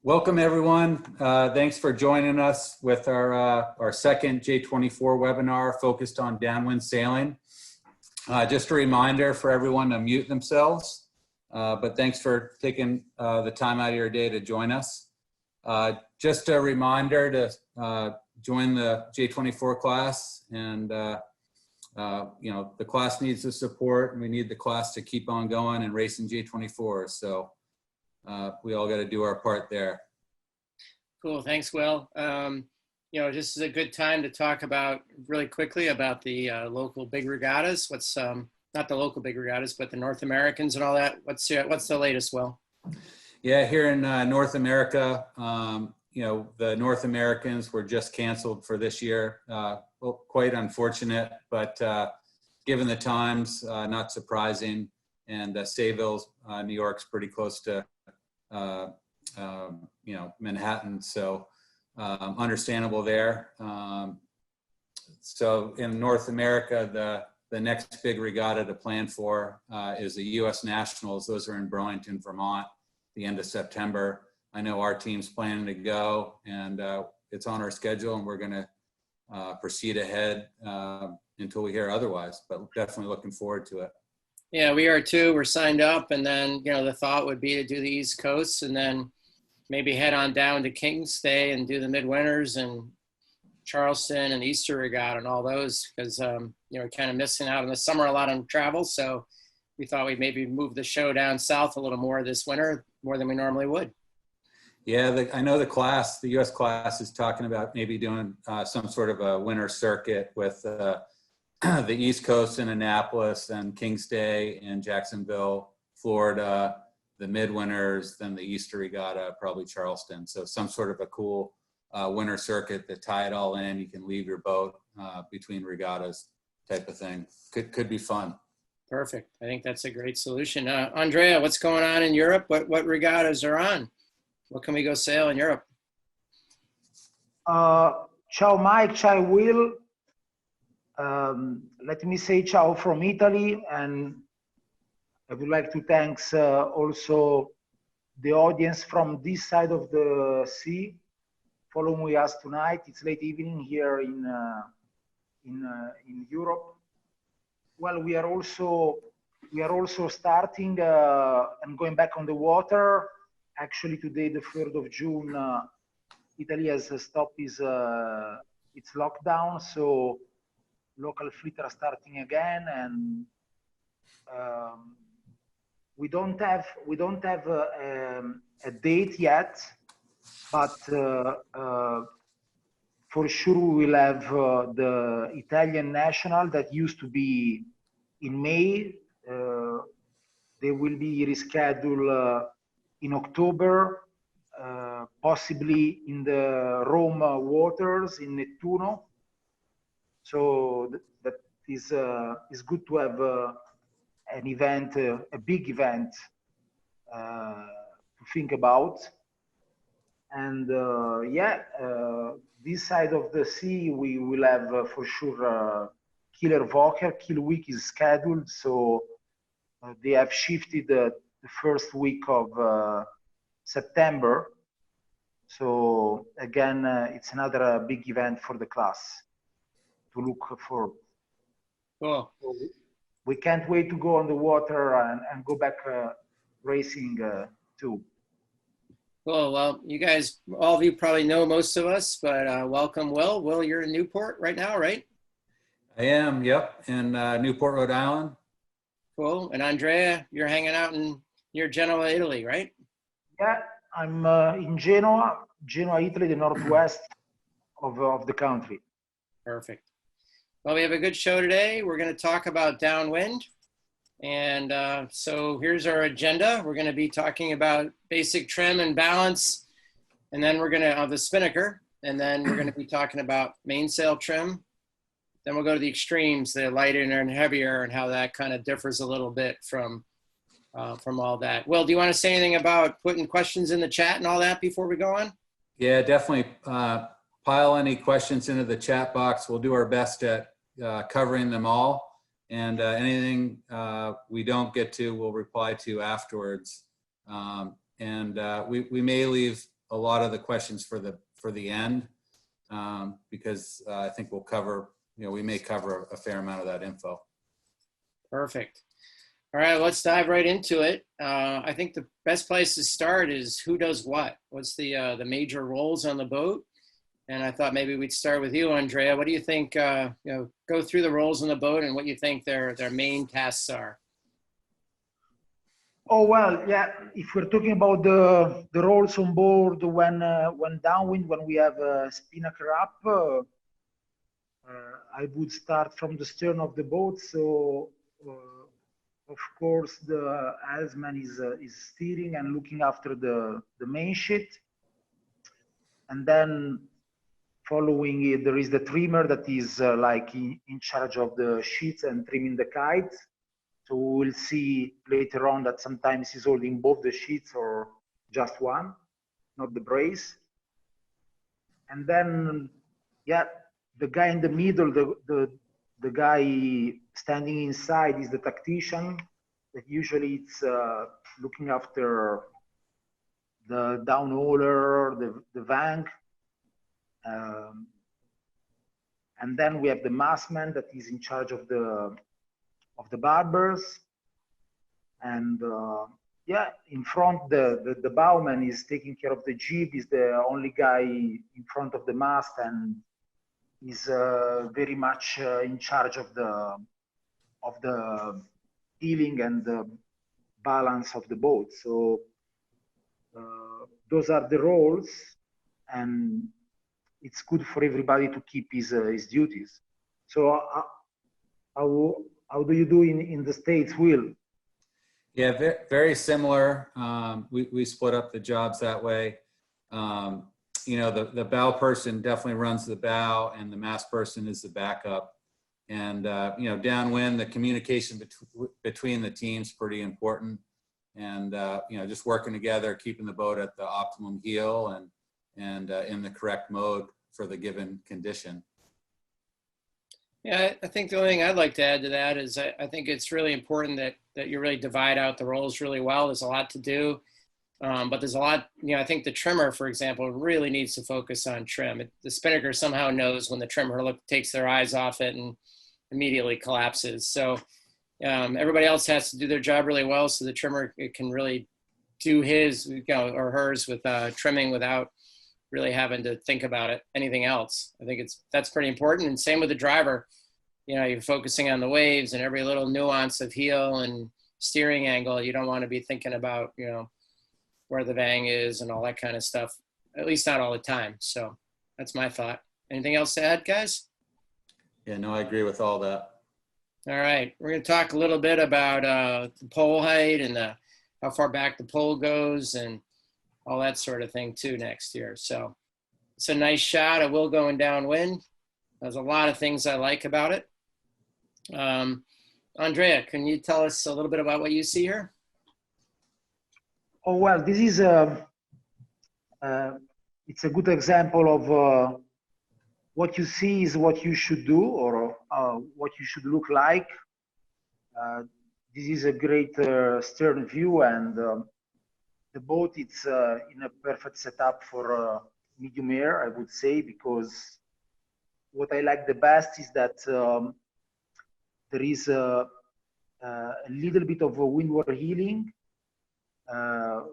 Welcome everyone. Thanks for joining us with our second J24 webinar focused on downwind sailing. Just a reminder for everyone to mute themselves, but thanks for taking the time out of your day to join us. Just a reminder to join the J24 class, and you know, the class needs the support and we need the class to keep on going and racing J24. So we all got to do our part there. Cool, thanks, Will. You know, this is a good time to talk about really quickly about the local big regattas. What's not the local big regattas, but the North Americans and all that. What's the latest, Will? Yeah, here in North America, you know, the North Americans were just canceled for this year. Well, quite unfortunate, but given the times, not surprising. And Sayville, New York's pretty close to you know, Manhattan, so understandable there. So in North America, the next big regatta to plan for is the U.S. Nationals. Those are in Burlington, Vermont, the end of September. I know our team's planning to go, and it's on our schedule, and we're going to proceed ahead until we hear otherwise. But definitely looking forward to it. Yeah, we are too. We're signed up, and then, you know, the thought would be to do the East Coast and then maybe head on down to Kingston and do the midwinters and Charleston and Easter Regatta and all those, because you know, we're kind of missing out in the summer a lot on travel. So we thought we'd maybe move the show down south a little more this winter, more than we normally would. Yeah, I know the U.S. class is talking about maybe doing some sort of a winter circuit with the East Coast in Annapolis and Kingston and Jacksonville, Florida, the midwinters, then the Easter Regatta, probably Charleston. So some sort of a cool winter circuit to tie it all in. You can leave your boat between regattas type of thing. Could be fun. Perfect. I think that's a great solution. Andrea, what's going on in Europe? What regattas are on? What can we go sail in Europe? Ciao Mike, ciao Will. Let me say ciao from Italy, and I would like to thank also the audience from this side of the sea following us tonight. It's late evening here in Europe. Well, we are also starting and going back on the water. Actually, today, the 3rd of June, Italy has stopped its lockdown, so local fleet are starting again, and we don't have a date yet, but for sure we will have the Italian national that used to be in May. They will be rescheduled in October, possibly in the Rome waters in Nettuno. So that is good to have an event, a big event to think about. And yeah, this side of the sea, we will have for sure Killer Walker. Kill Week is scheduled, so they have shifted the first week of September. So again, it's another big event for the class to look for. Cool. So we can't wait to go on the water and go back racing too. Cool. Well, you guys, all of you probably know most of us, but welcome, Will. Will, you're in Newport right now, right? I am, yep, in Newport, Rhode Island. Cool. And Andrea, you're hanging out near Genoa, Italy, right? Yeah, I'm in Genoa, Italy, the northwest of the country. Perfect. Well, we have a good show today. We're going to talk about downwind. And so here's our agenda. We're going to be talking about basic trim and balance. And then we're going to have the Spinnaker. And then we're going to be talking about mainsail trim. Then we'll go to the extremes, the lighter and heavier, and how that kind of differs a little bit from all that. Will, do you want to say anything about putting questions in the chat and all that before we go on? Yeah, definitely pile any questions into the chat box. We'll do our best at covering them all. And anything we don't get to, we'll reply to afterwards. We may leave a lot of the questions for the end, because I think we'll cover, we may cover a fair amount of that info. Perfect. All right, let's dive right into it. I think the best place to start is who does what. What's the major roles on the boat? And I thought maybe we'd start with you, Andrea. What do you think? Go through the roles on the boat and what you think their main tasks are. Oh well, yeah. If we're talking about the roles on board when downwind, when we have Spinnaker up, I would start from the stern of the boat. So of course the helmsman is steering and looking after the main sheet, and then following it there is the trimmer that is like in charge of the sheets and trimming the kites. So we'll see later on that sometimes he's holding both the sheets or just one, not the brace. And then, yeah, the guy in the middle, the guy standing inside is the tactician. That usually it's looking after the downhauler, the vank. And then we have the mastman that is in charge of the barbers, and yeah, in front the bowman is taking care of the jib, is the only guy in front of the mast, and is very much in charge of the heeling and the balance of the boat. So those are the roles, and it's good for everybody to keep his duties. So how do you do in the States, Will? Yeah, very similar. We split up the jobs that way. The bow person definitely runs the bow, and the mast person is the backup. And downwind, the communication between the teams pretty important. And just working together, keeping the boat at the optimum heel and in the correct mode for the given condition. Yeah, I think the only thing I'd like to add to that is I think it's really important that you really divide out the roles really well. There's a lot to do, but there's a lot, I think the trimmer, for example, really needs to focus on trim. The Spinnaker somehow knows when the trimmer takes their eyes off it and immediately collapses. So everybody else has to do their job really well so the trimmer can really do his or hers with trimming without really having to think about anything else. I think that's pretty important. And same with the driver. You're focusing on the waves and every little nuance of heel and steering angle. You don't want to be thinking about, where the vang is and all that kind of stuff, at least not all the time. So that's my thought. Anything else to add, guys? Yeah, no, I agree with all that. All right. We're going to talk a little bit about the pole height and how far back the pole goes and all that sort of thing too next year. So it's a nice shot of Will going downwind. There's a lot of things I like about it. Andrea, can you tell us a little bit about what you see here? Oh, well, this is it's a good example of what you see is what you should do, or what you should look like. This is a great stern view, and the boat it's in a perfect setup for medium air, I would say, because what I like the best is that there is a little bit of a windward heeling,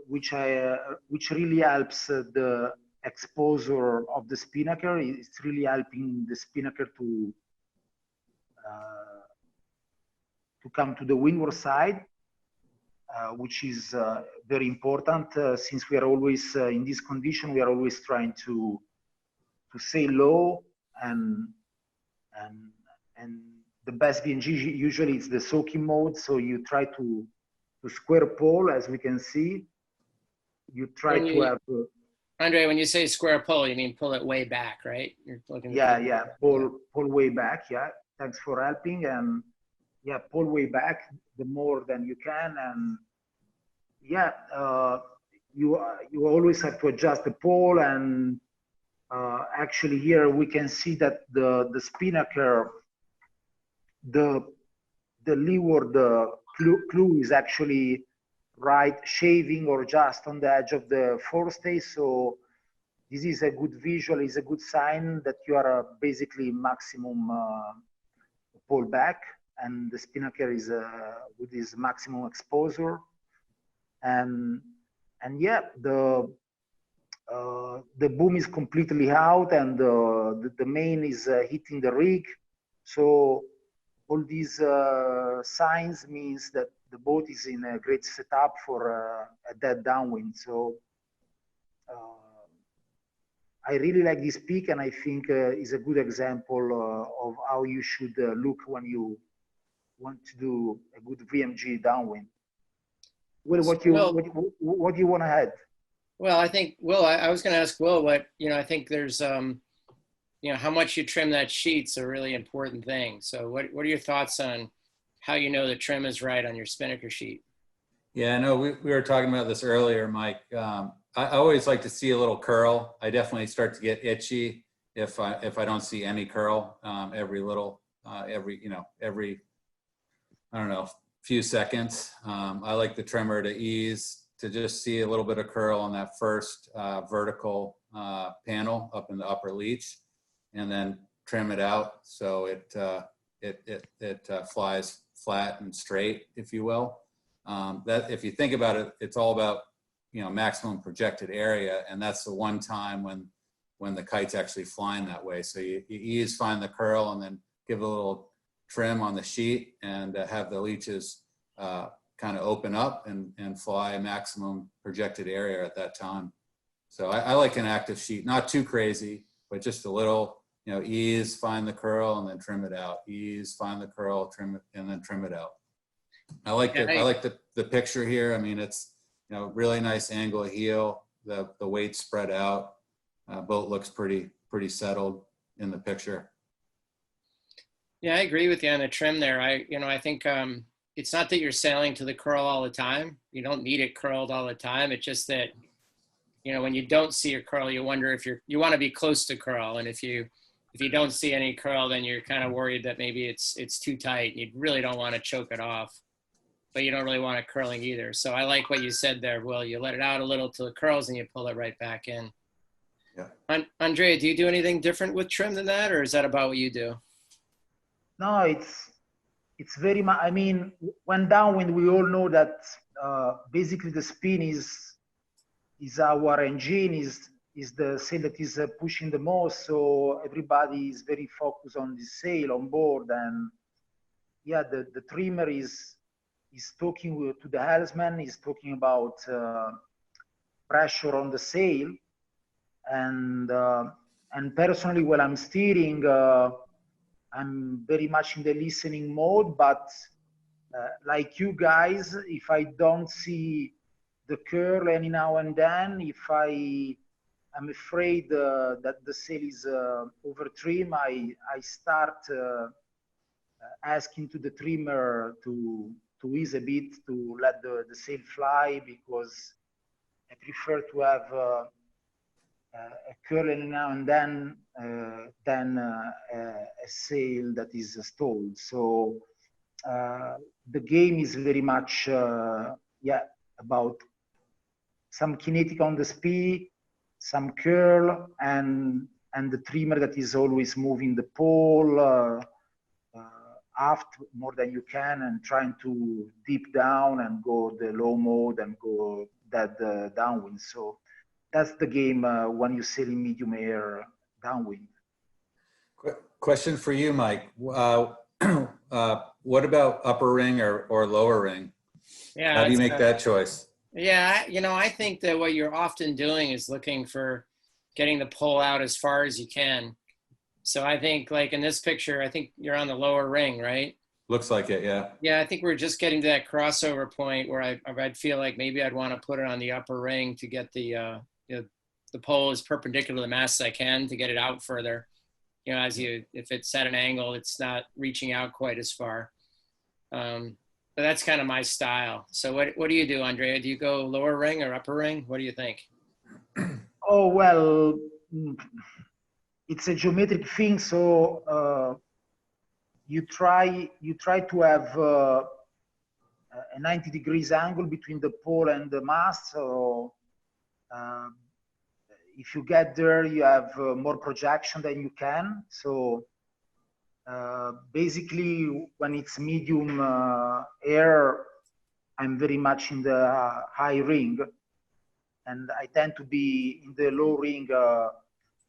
which really helps the exposure of the Spinnaker. It's really helping the Spinnaker to come to the windward side. Which is very important since we are always in this condition. We are always trying to sail low, and the best VNG usually it's the soaking mode. So you try to square pole, as we can see. You try to have. Andre, when you say square pole, you mean pull it way back, right? You're looking. Yeah, pull way back. Yeah, thanks for helping. And yeah, pull way back the more than you can, and yeah, you always have to adjust the pole. And actually here we can see that the Spinnaker, the leeward clue is actually right shaving or just on the edge of the forestay. So this is a good visual, is a good sign that you are basically maximum pullback, and the Spinnaker is with his maximum exposure. And yeah, the boom is completely out, and the main is hitting the rig. So all these signs means that the boat is in a great setup for a dead downwind. So I really like this peak, and I think is a good example of how you should look when you want to do a good VMG downwind. What do you want to add? Well, I think, Will, I was going to ask Will what, I think there's, how much you trim that sheet's a really important thing. So what are your thoughts on how you know the trim is right on your Spinnaker sheet? Yeah, no, we were talking about this earlier, Mike. I always like to see a little curl. I definitely start to get itchy if I don't see any curl. Every I don't know, few seconds. I like the trimmer to ease, to just see a little bit of curl on that first vertical panel up in the upper leach, and then trim it out so it flies flat and straight, if you will. That, if you think about it, it's all about maximum projected area, and that's the one time when the kite's actually flying that way. So you ease, find the curl, and then give a little trim on the sheet, and have the leeches kind of open up and fly maximum projected area at that time. So I like an active sheet, not too crazy, but just a little, ease, find the curl, and then trim it out. Ease, find the curl, trim it, and then trim it out. I like the picture here. I mean, it's really nice angle of heel. The weight spread out. Boat looks pretty settled in the picture. Yeah, I agree with you on the trim there. I think it's not that you're sailing to the curl all the time. You don't need it curled all the time. It's just that, when you don't see a curl, you wonder if you want to be close to curl. And if you don't see any curl, then you're kind of worried that maybe it's too tight. You really don't want to choke it off, but you don't really want it curling either. So I like what you said there, Will. You let it out a little till it curls and you pull it right back in. Yeah. Andrea, do you do anything different with trim than that, or is that about what you do? No, it's very much, I mean, when downwind, we all know that basically the spin is our engine, is the sail that is pushing the most. So everybody is very focused on the sail on board. And yeah, the trimmer is talking to the helmsman, is talking about pressure on the sail. And personally, when I'm steering, I'm very much in the listening mode, but like you guys, if I don't see the curl any now and then, if I'm afraid that the sail is over trim, I start asking to the trimmer to ease a bit, to let the sail fly, because I prefer to have a curl every now and then than a sail that is stalled. So the game is very much about some kinetic on the speed, some curl, and the trimmer that is always moving the pole aft more than you can, and trying to deep down and go the low mode and go that downwind. So that's the game when you're sailing medium air downwind. Question for you, Mike. What about upper ring or lower ring? Yeah. How do you make that choice? Yeah, I think that what you're often doing is looking for getting the pole out as far as you can. So I think, like in this picture, I think you're on the lower ring, right? Looks like it, yeah. Yeah, I think we're just getting to that crossover point where I'd feel like maybe I'd want to put it on the upper ring to get the pole as perpendicular to the mast as I can to get it out further. If it's at an angle, it's not reaching out quite as far. But that's kind of my style. So what do you do, Andrea? Do you go lower ring or upper ring? What do you think? Oh, well, it's a geometric thing. So you try to have a 90 degrees angle between the pole and the mast. So if you get there, you have more projection than you can. So basically, when it's medium air, I'm very much in the high ring, and I tend to be in the low ring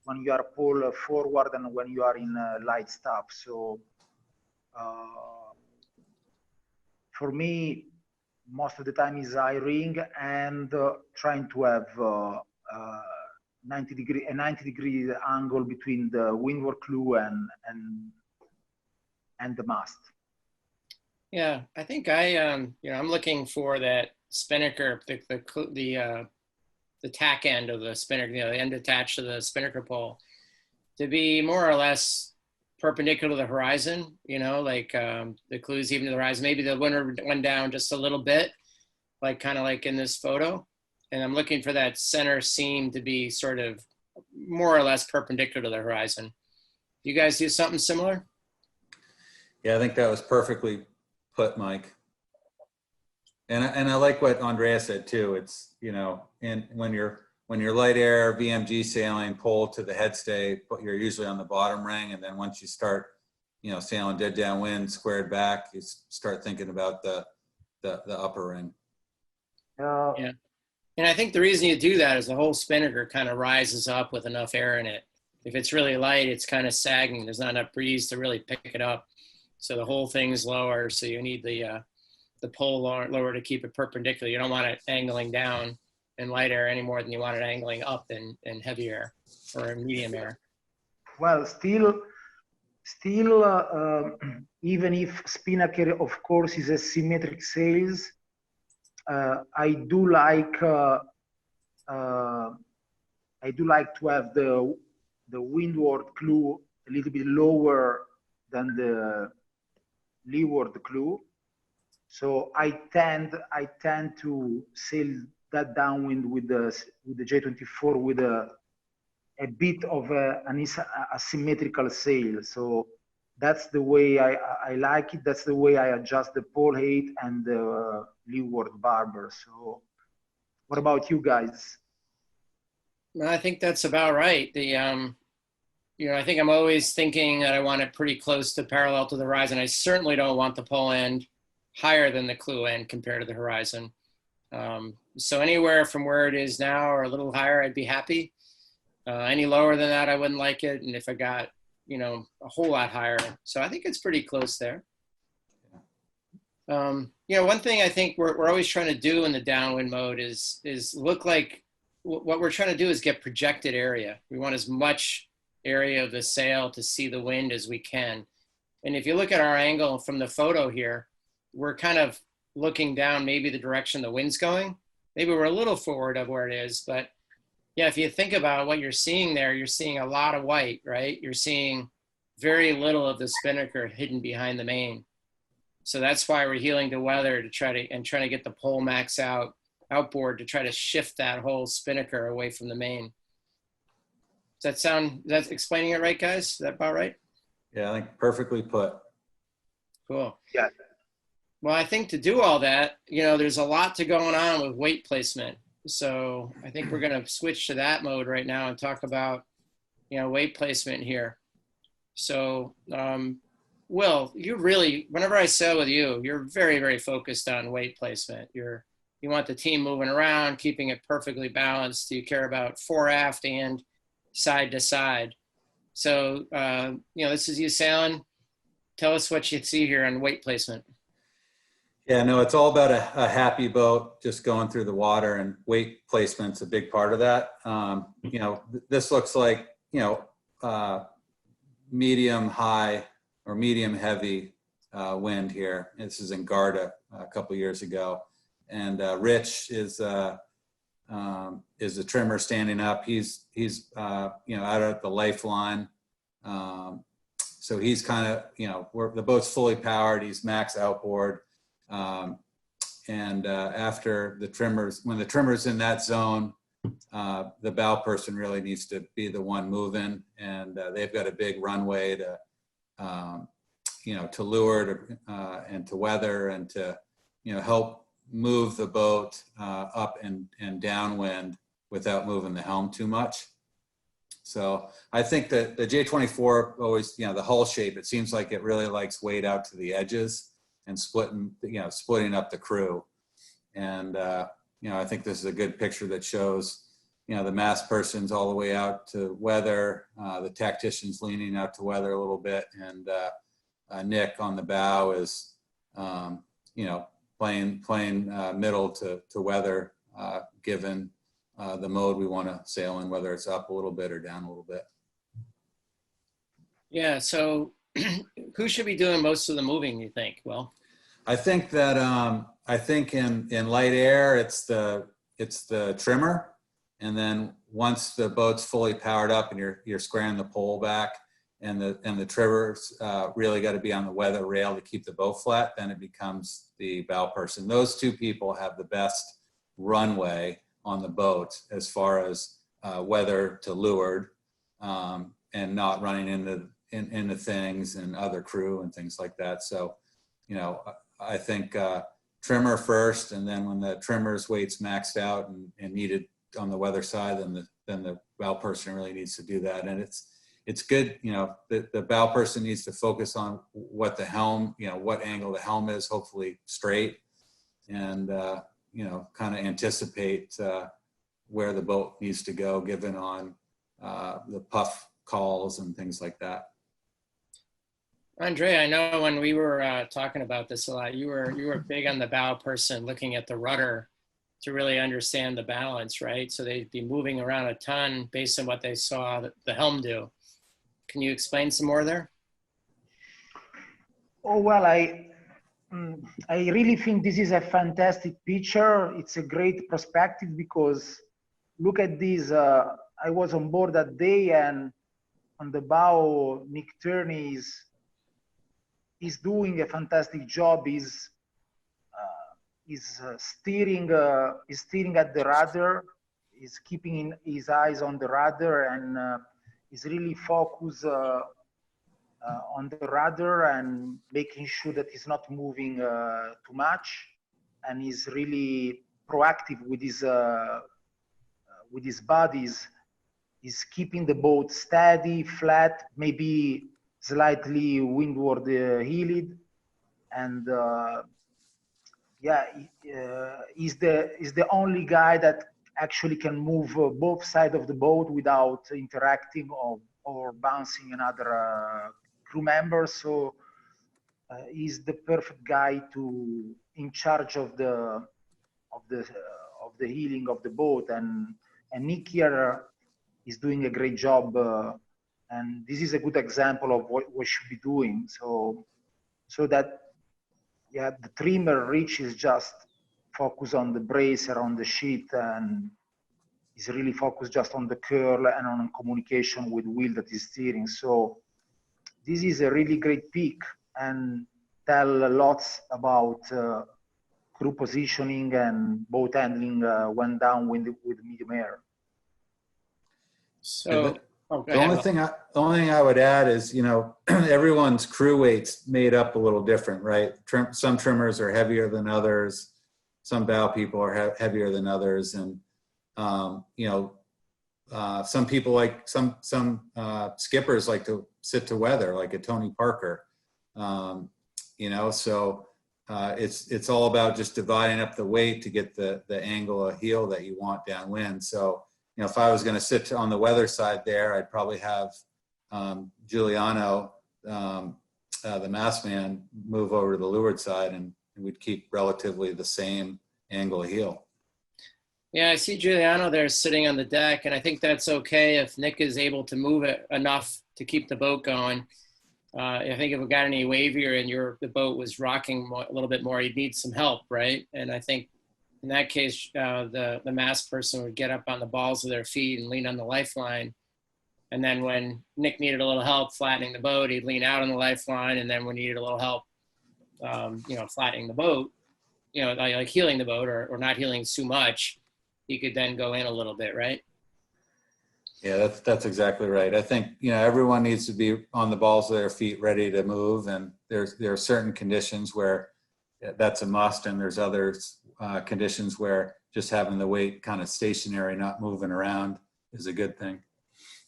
when you are pull forward and when you are in light stop. So for me, most of the time is high ring and trying to have 90-degree angle between the windward clew and the mast. Yeah, I think I'm looking for that Spinnaker, the tack end of the Spinnaker, the end attached to the Spinnaker pole, to be more or less perpendicular to the horizon. Like the clues even to the horizon. Maybe the Windward went down just a little bit, like kind of like in this photo. And I'm looking for that center seam to be sort of more or less perpendicular to the horizon. You guys do something similar? Yeah, I think that was perfectly put, Mike. And I like what Andrea said too. It's, and when you're light air VMG sailing pole to the headstay, but you're usually on the bottom ring. And then once you start, sailing dead downwind, squared back, you start thinking about the upper ring. Yeah. And I think the reason you do that is the whole Spinnaker kind of rises up with enough air in it. If it's really light, it's kind of sagging. There's not enough breeze to really pick it up. So the whole thing's lower. So you need the pole lower to keep it perpendicular. You don't want it angling down in light air any more than you want it angling up in heavy air or in medium air. Well, still, even if Spinnaker, of course, is a symmetric sails, I do like to have the windward clew a little bit lower than the leeward clew. So I tend to sail that downwind with the J24 with a bit of an asymmetrical sail. So that's the way I like it. That's the way I adjust the pole height and the leeward barber. So what about you guys? I think that's about right. I think I'm always thinking that I want it pretty close to parallel to the horizon. I certainly don't want the pole end higher than the clew end compared to the horizon. So anywhere from where it is now or a little higher, I'd be happy. Any lower than that, I wouldn't like it. And if I got, a whole lot higher. So I think it's pretty close there. One thing I think we're always trying to do in the downwind mode is look like what we're trying to do is get projected area. We want as much area of the sail to see the wind as we can. And if you look at our angle from the photo here, we're kind of looking down maybe the direction the wind's going. Maybe we're a little forward of where it is, but yeah, if you think about what you're seeing there, you're seeing a lot of white, right? You're seeing very little of the Spinnaker hidden behind the main. So that's why we're heeling to weather to trying to get the pole max outboard to try to shift that whole Spinnaker away from the main. Does that's explaining it right, guys? Is that about right? Yeah, I think perfectly put. Cool. Yeah. Well, I think to do all that, there's a lot to going on with weight placement. So I think we're going to switch to that mode right now and talk about, weight placement here. So, Will, whenever I sail with you, you're very, very focused on weight placement. You want the team moving around, keeping it perfectly balanced. You care about fore, aft, and side to side. So, this is you sailing. Tell us what you see here on weight placement. Yeah, no, it's all about a happy boat just going through the water, and weight placement's a big part of that. This looks like, medium high or medium heavy wind here. This is in Garda a couple years ago. And Rich is the trimmer standing up. He's out at the lifeline. So he's kind of, the boat's fully powered. He's max outboard. After the trimmers, when the trimmer's in that zone, the bow person really needs to be the one moving, and they've got a big runway to leeward and to weather and to, help move the boat up and downwind without moving the helm too much. So I think that the J24 always, you know, the hull shape, it seems like it really likes weight out to the edges and splitting up the crew. And, you know, I think this is a good picture that shows, you know, the mast person's all the way out to weather, the tactician's leaning out to weather a little bit, and Nick on the bow is, you know, playing middle to weather, given the mode we want to sail in, whether it's up a little bit or down a little bit. Yeah, so who should be doing most of the moving, you think? Well, I think that I think in light air it's the trimmer, and then once the boat's fully powered up and you're squaring the pole back, and the trimmers really got to be on the weather rail to keep the boat flat, then it becomes the bow person. Those two people have the best runway on the boat as far as weather to leeward, and not running into things and other crew and things like that. So, you know, I think trimmer first, and then when the trimmer's weight's maxed out and needed on the weather side, then the bow person really needs to do that. And it's good, you know, the bow person needs to focus on what the helm, you know, what angle the helm is, hopefully straight, and you know, kind of anticipate where the boat needs to go, given on the puff calls and things like that. Andrea, I know when we were talking about this a lot, you were big on the bow person looking at the rudder to really understand the balance, right? So they'd be moving around a ton based on what they saw the helm do. Can you explain some more there? Oh, well, I really think this is a fantastic picture. It's a great perspective, because look at this. I was on board that day, and on the bow, Nick Turney is doing a fantastic job. He's steering at the rudder. He's keeping his eyes on the rudder, and is really focused on the rudder and making sure that he's not moving too much, and he's really proactive with his bodies. He's keeping the boat steady, flat, maybe slightly windward heeled, and yeah, he's the only guy that actually can move both sides of the boat without interacting or bouncing another crew member. So he's the perfect guy in charge of the healing of the boat, and Nick here is doing a great job, and this is a good example of what we should be doing. So that, yeah, the trimmer Rich is just focused on the bracer on the sheet, and is really focused just on the curl and on communication with Will that is steering. So this is a really great pick, and tell lots about crew positioning and boat handling when downwind with medium air. So the only thing I would add is, you know, everyone's crew weight's made up a little different, right? Some trimmers are heavier than others. Some bow people are heavier than others, and you know, some people like some skippers like to sit to weather, like a Tony Parker. You know, so it's all about just dividing up the weight to get the angle of heel that you want downwind. So, you know, if I was going to sit on the weather side there, I'd probably have Giuliano, the mast man, move over to the leeward side, and we'd keep relatively the same angle of heel. Yeah, I see Giuliano there sitting on the deck, and I think that's okay if Nick is able to move it enough to keep the boat going. I think if it got any wavier and the boat was rocking a little bit more, you'd need some help, right? And I think in that case, the mast person would get up on the balls of their feet and lean on the lifeline. And then when Nick needed a little help flattening the boat, he'd lean out on the lifeline. And then when he needed a little help, you know, flattening the boat, you know, like healing the boat or not healing too much, he could then go in a little bit, right? Yeah, that's exactly right. I think, you know, everyone needs to be on the balls of their feet, ready to move. And there are certain conditions where that's a must, and there's other conditions where just having the weight kind of stationary, not moving around, is a good thing.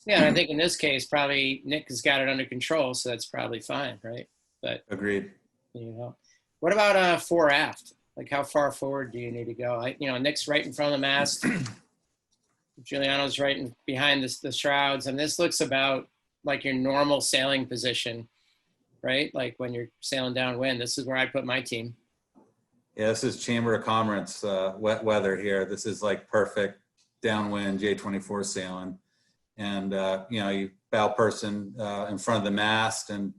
Yeah, and I think in this case, probably Nick has got it under control, so that's probably fine, right? But Agreed. you know, what about fore aft? Like, how far forward do you need to go? Nick's right in front of the mast. Giuliano's right behind the shrouds, and this looks about like your normal sailing position, right? Like when you're sailing downwind. This is where I put my team. Yeah, this is Chamber of Commerce wet weather here. This is like perfect downwind J24 sailing. And, you bow person in front of the mast and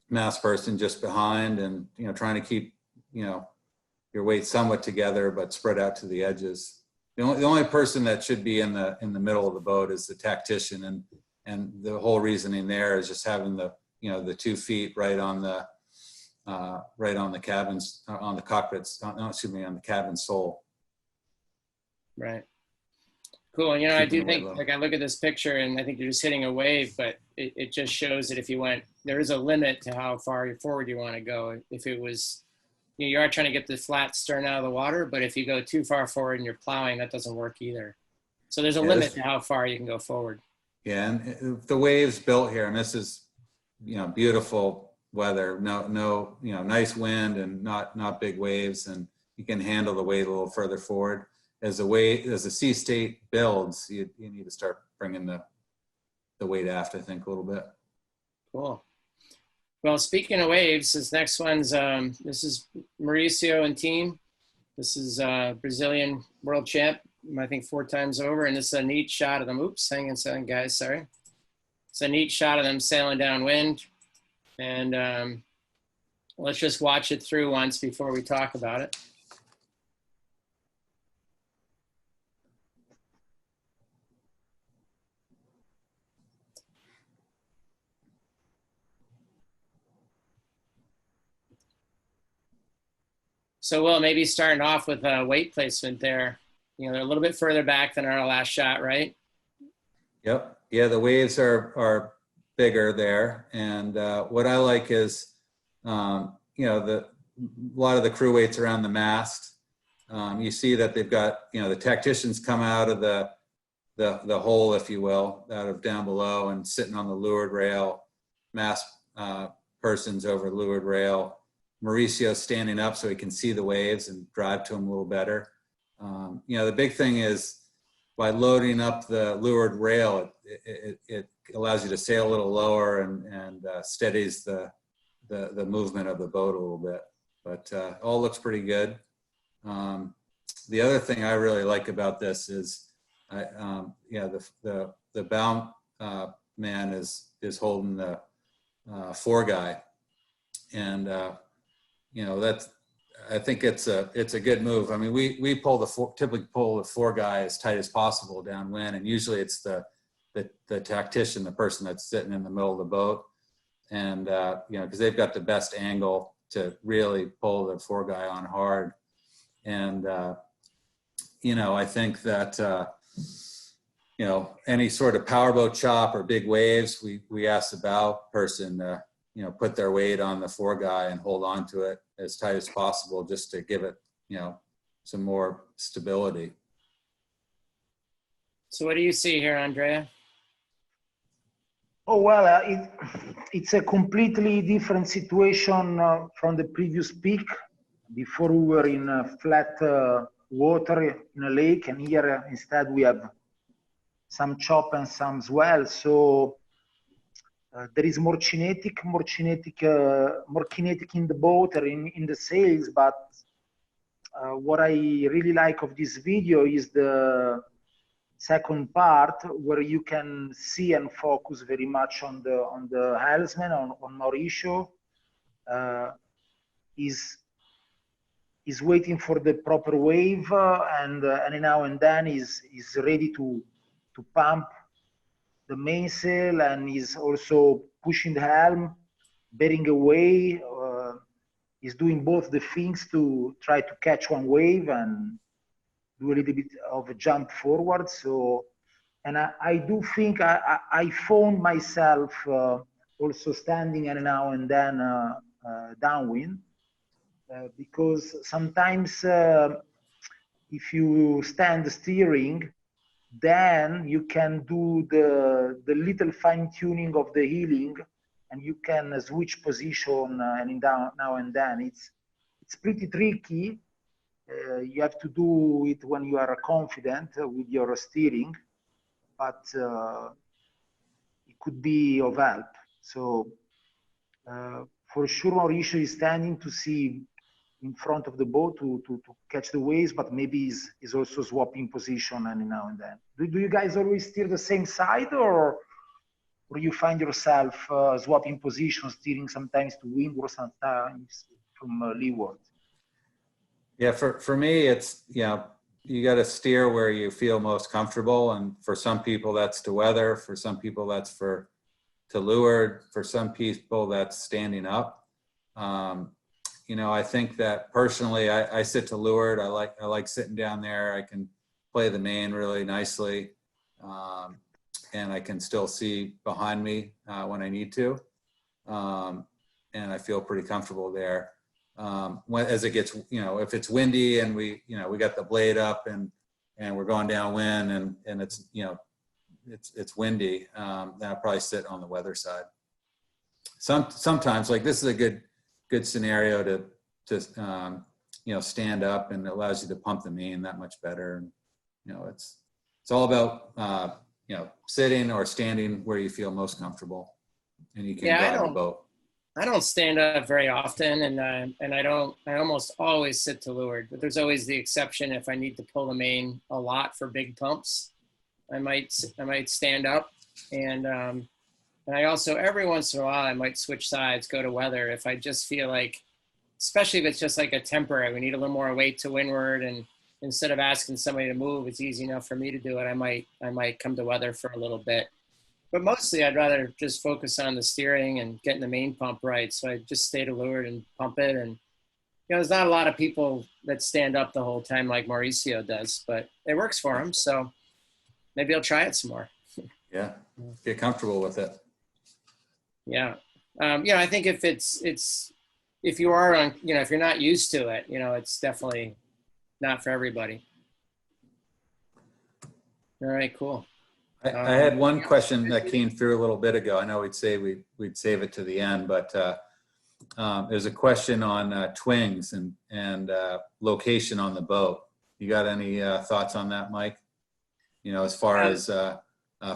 mast person just behind, and, trying to keep, your weight somewhat together, but spread out to the edges. The only person that should be in the middle of the boat is the tactician. And the whole reasoning there is just having the 2 feet right on the cabins, on the cockpits, on the cabin sole. Right. Cool. And, I do think, low. like, I look at this picture and I think you're just hitting a wave, but it just shows that if you went, there is a limit to how far forward you want to go. If it was, you are trying to get the flat stern out of the water, but if you go too far forward and you're plowing, that doesn't work either. So there's a limit to how far you can go forward. Yeah. And the waves built here, and this is, beautiful weather, no, nice wind and not big waves, and you can handle the weight a little further forward. As the sea state builds, you need to start bringing the weight aft, I think, a little bit. Cool. Well, speaking of waves, this next one's, this is Mauricio and team. This is Brazilian world champ, I think 4 times over. And this is a neat shot of them. Oops, hang on a second, guys, sorry. It's a neat shot of them sailing downwind. And let's just watch it through once before we talk about it. So, Will, maybe starting off with a weight placement there. They're a little bit further back than our last shot, right? Yep. Yeah, the waves are bigger there. And what I like is, a lot of the crew weights around the mast. You see that they've got, the tacticians come out of the hole, if you will, out of down below and sitting on the leeward rail, mast persons over leeward rail. Mauricio standing up so he can see the waves and drive to them a little better. The big thing is by loading up the leeward rail, it allows you to sail a little lower and steadies the movement of the boat a little bit. But all looks pretty good. The other thing I really like about this is, the bow man is holding the fore guy, and I think it's a good move. I mean, we typically pull the fore guy as tight as possible downwind, and usually it's the tactician, the person that's sitting in the middle of the boat, and because they've got the best angle to really pull the fore guy on hard. And I think that any sort of powerboat chop or big waves, we ask the bow person to put their weight on the fore guy and hold on to it as tight as possible, just to give it, some more stability. So what do you see here, Andrea? Oh, well, it's a completely different situation from the previous peak. Before we were in flat water in a lake, and here instead we have some chop and some swell. So there is more kinetic in the boat or in the sails. But what I really like of this video is the second part, where you can see and focus very much on the helmsman, on Mauricio. Is waiting for the proper wave, and now and then is ready to pump the mainsail, and is also pushing the helm, bearing away. Is doing both the things to try to catch one wave and do a little bit of a jump forward. So, and I do think I found myself also standing and now and then downwind. Because sometimes if you stand steering, then you can do the little fine tuning of the healing, and you can switch position now and then. It's pretty tricky. You have to do it when you are confident with your steering, but it could be of help. So for sure, Mauricio is standing to see in front of the boat to catch the waves, but maybe is also swapping position and now and then. Do you guys always steer the same side, or you find yourself swapping position, steering sometimes to windward, sometimes from leeward? Yeah, for me, it's, you know, you got to steer where you feel most comfortable. And for some people, that's to weather. For some people, that's to leeward. For some people, that's standing up. You know, I think that personally, I sit to leeward. I like sitting down there. I can play the main really nicely, and I can still see behind me when I need to, and I feel pretty comfortable there. As it gets, you know, if it's windy and we got the blade up and we're going downwind and it's, you know, it's windy, then I'll probably sit on the weather side. Sometimes, like this is a good scenario to you know, stand up, and it allows you to pump the main that much better. And you know, it's all about you know, sitting or standing where you feel most comfortable, and you can drive the boat. I don't stand up very often, and I almost always sit to leeward, but there's always the exception. If I need to pull the main a lot for big pumps, I might stand up, and I also, every once in a while, I might switch sides, go to weather if I just feel like, especially if it's just like a temporary, we need a little more weight to windward, and instead of asking somebody to move, it's easy enough for me to do it. I might come to weather for a little bit. But mostly I'd rather just focus on the steering and getting the main pump right. So I just stay to leeward and pump it. And, you know, there's not a lot of people that stand up the whole time like Mauricio does, but it works for him. So maybe I'll try it some more. Yeah, get comfortable with it. Yeah. You know, I think if if you are on, you know, if you're not used to it, you know, it's definitely not for everybody. All right, cool. I had one question that came through a little bit ago. I know we'd say we'd save it to the end, but there's a question on twings and location on the boat. You got any thoughts on that, Mike? You know, as far as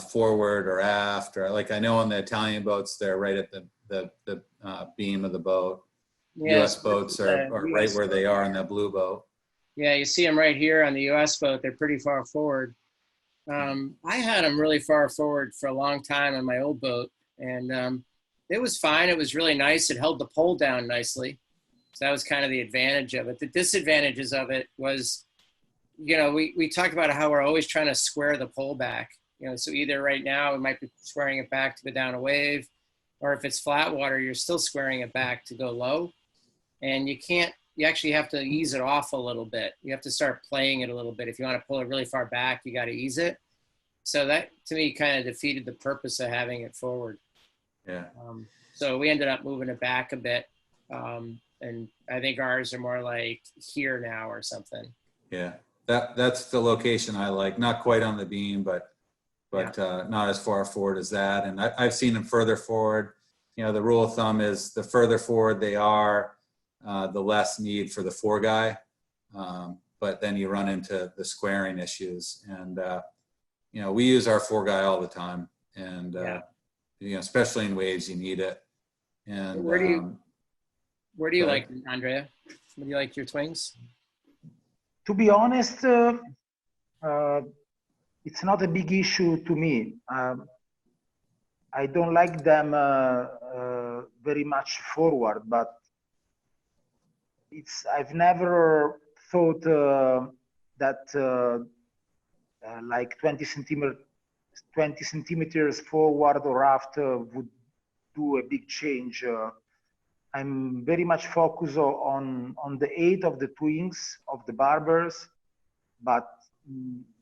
forward or aft, or like I know on the Italian boats, they're right at the beam of the boat. Yeah, U.S. boats are right where they are in the blue boat. Yeah, you see them right here on the U.S. boat. They're pretty far forward. I had them really far forward for a long time on my old boat, and it was fine. It was really nice. It held the pole down nicely. So that was kind of the advantage of it. The disadvantages of it was, you know, we talked about how we're always trying to square the pole back. You know, so either right now we might be squaring it back to go down a wave, or if it's flat water, you're still squaring it back to go low. And you actually have to ease it off a little bit. You have to start playing it a little bit. If you want to pull it really far back, you got to ease it. So that, to me, kind of defeated the purpose of having it forward. Yeah. So we ended up moving it back a bit. And I think ours are more like here now or something. Yeah, that's the location I like. Not quite on the beam, but yeah. Not as far forward as that. And I've seen them further forward. You know, the rule of thumb is the further forward they are, the less need for the foreguy, but then you run into the squaring issues. And you know, we use our foreguy all the time, and you know, especially in waves, you need it. And where do you like, Andrea? Where do you like your twings? To be honest, it's not a big issue to me. I don't like them very much forward, but I've never thought that like 20 centimeters forward or aft would do a big change. I'm very much focused on the height of the twings of the barbers, but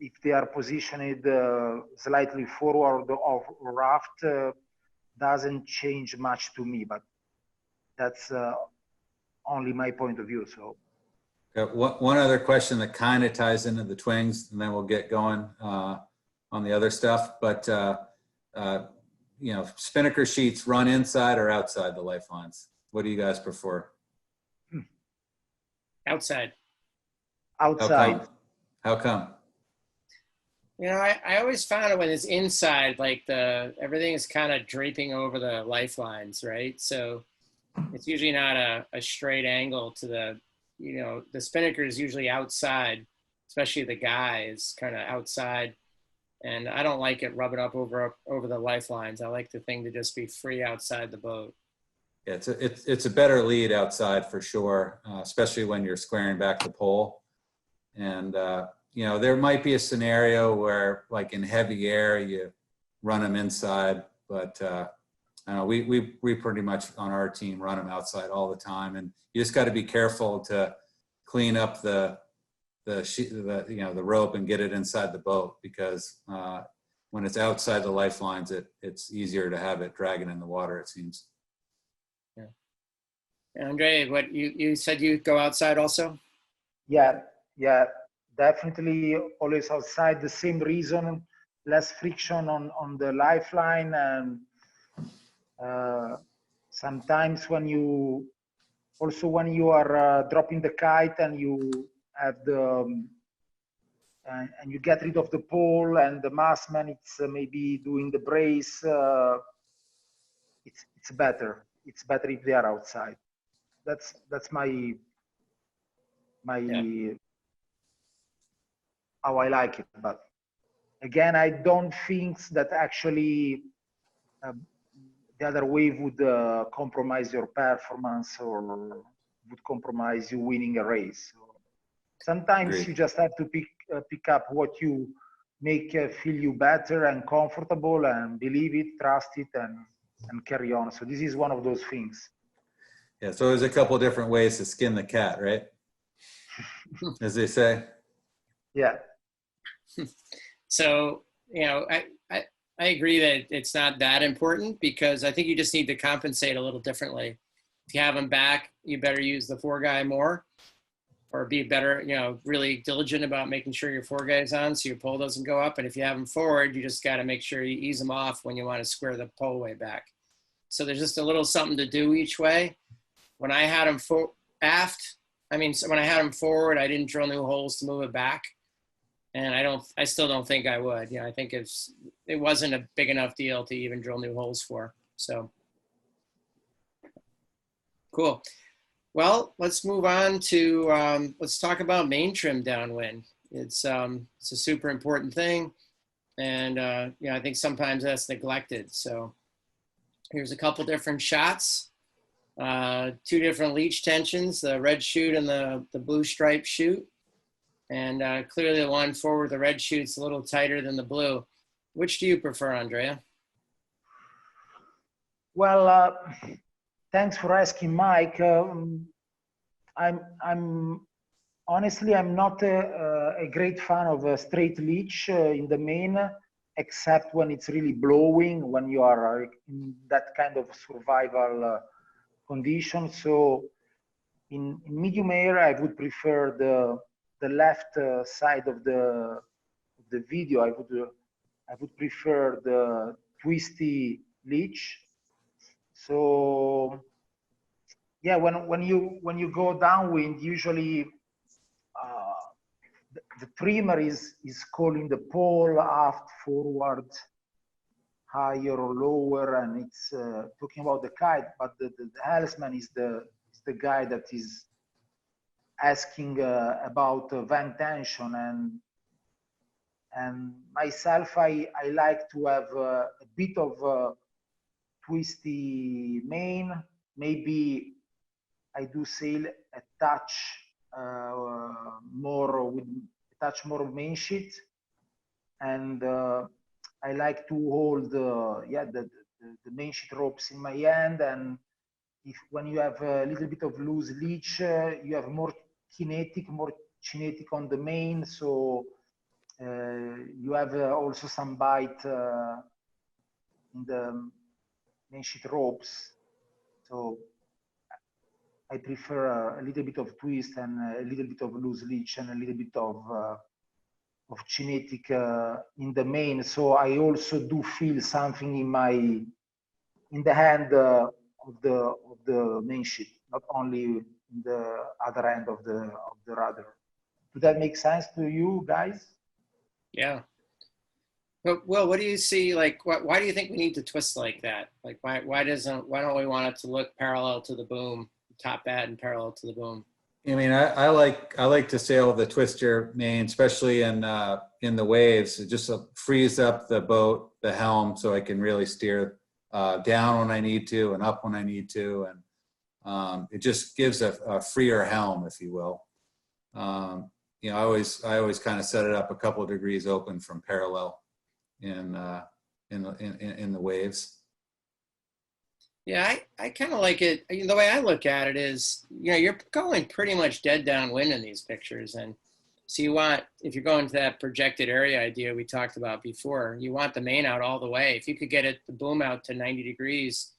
if they are positioned slightly forward or aft, doesn't change much to me. But that's only my point of view. So one other question that kind of ties into the twings, and then we'll get going. on the other stuff. But you know, spinnaker sheets run inside or outside the lifelines. What do you guys prefer? Outside. Outside. How come? You know, I always found it when it's inside, like everything is kind of draping over the lifelines, right? So it's usually not a straight angle to the, you know, the spinnaker is usually outside, especially the guy is kind of outside. And I don't like it rubbing up over the lifelines. I like the thing to just be free outside the boat. Yeah, it's a better lead outside for sure, especially when you're squaring back the pole. And you know, there might be a scenario where, like in heavy air, you run them inside, but I know we pretty much on our team run them outside all the time, and you just got to be careful to clean up the you know, the rope and get it inside the boat, because when it's outside the lifelines, it's easier to have it dragging in the water, it seems. Yeah. Andrea, what you said you go outside also? Yeah, definitely always outside. The same reason, less friction on the lifeline, and sometimes when you are dropping the kite and you have and you get rid of the pole and the mastman, it's maybe doing the brace. It's better. It's better if they are outside. That's my Yeah. how I like it. But again, I don't think that actually the other way would compromise your performance or would compromise you winning a race. So sometimes Agreed. you just have to pick up what you make feel you better and comfortable, and believe it, trust it, and carry on. So this is one of those things. Yeah, so there's a couple different ways to skin the cat, right? As they say. Yeah. So, you know, I agree that it's not that important, because I think you just need to compensate a little differently. If you have them back, you better use the fore guy more, or be better, you know, really diligent about making sure your fore guy is on so your pole doesn't go up. And if you have them forward, you just got to make sure you ease them off when you want to square the pole way back. So there's just a little something to do each way. When I had them aft, when I had them forward, I didn't drill new holes to move it back. And I still don't think I would. You know, I think it wasn't a big enough deal to even drill new holes for. So cool. Well, let's move on to, let's talk about main trim downwind. It's a super important thing. And, you know, I think sometimes that's neglected. So here's a couple different shots, 2 different leech tensions, the red chute and the blue stripe chute. And clearly the one forward, the red chute's a little tighter than the blue. Which do you prefer, Andrea? Well, thanks for asking, Mike. Honestly, I'm not a great fan of a straight leech in the main, except when it's really blowing, when you are in that kind of survival condition. So in medium air, I would prefer the left side of the video. I would prefer the twisty leech. So yeah, when you go downwind, usually the trimmer is calling the pole aft, forward, higher or lower, and it's talking about the kite. But the helmsman is the guy that is asking about vent tension, and myself, I like to have a bit of twisty main. Maybe I do sail a touch more with a touch more of main sheet, and I like to hold the main sheet ropes in my hand. And when you have a little bit of loose leech, you have more kinetic on the main, so you have also some bite in the main sheet ropes. So I prefer a little bit of twist and a little bit of loose leech and a little bit of kinetic in the main. So I also do feel something in the hand of the main sheet, not only in the other end of the rudder. Does that make sense to you guys? Yeah. But Will, what do you see? Like, why do you think we need to twist like that? Like, why don't we want it to look parallel to the boom, top bat and parallel to the boom? I mean, I like to sail the twister main, especially in the waves. It just frees up the boat, the helm, so I can really steer down when I need to and up when I need to, and it just gives a freer helm, if you will. You know, I always kind of set it up a couple of degrees open from parallel in the waves. Yeah, I kind of like it. The way I look at it is, you know, you're going pretty much dead downwind in these pictures. And so you want, if you're going to that projected area idea we talked about before, you want the main out all the way. If you could get the boom out to 90 degrees,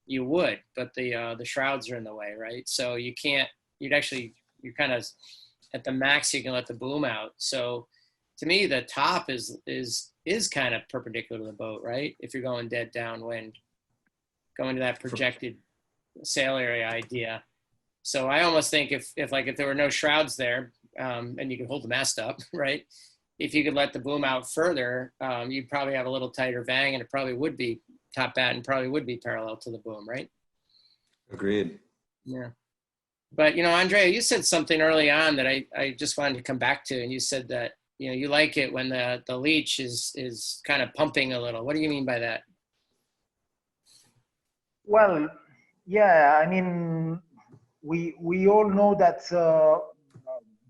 you would, but the shrouds are in the way, right? So you can't, you're kind of at the max you can let the boom out. So to me, the top is kind of perpendicular to the boat, right? If you're going dead downwind, going to that projected sail area idea. So I almost think if there were no shrouds there, and you could hold the mast up, right? If you could let the boom out further, you'd probably have a little tighter vang, and it probably would be top bat and probably would be parallel to the boom, right? Agreed. Yeah. But, you know, Andrea, you said something early on that I just wanted to come back to, and you said that, you know, you like it when the leech is kind of pumping a little. What do you mean by that? Well, yeah, I mean, we all know that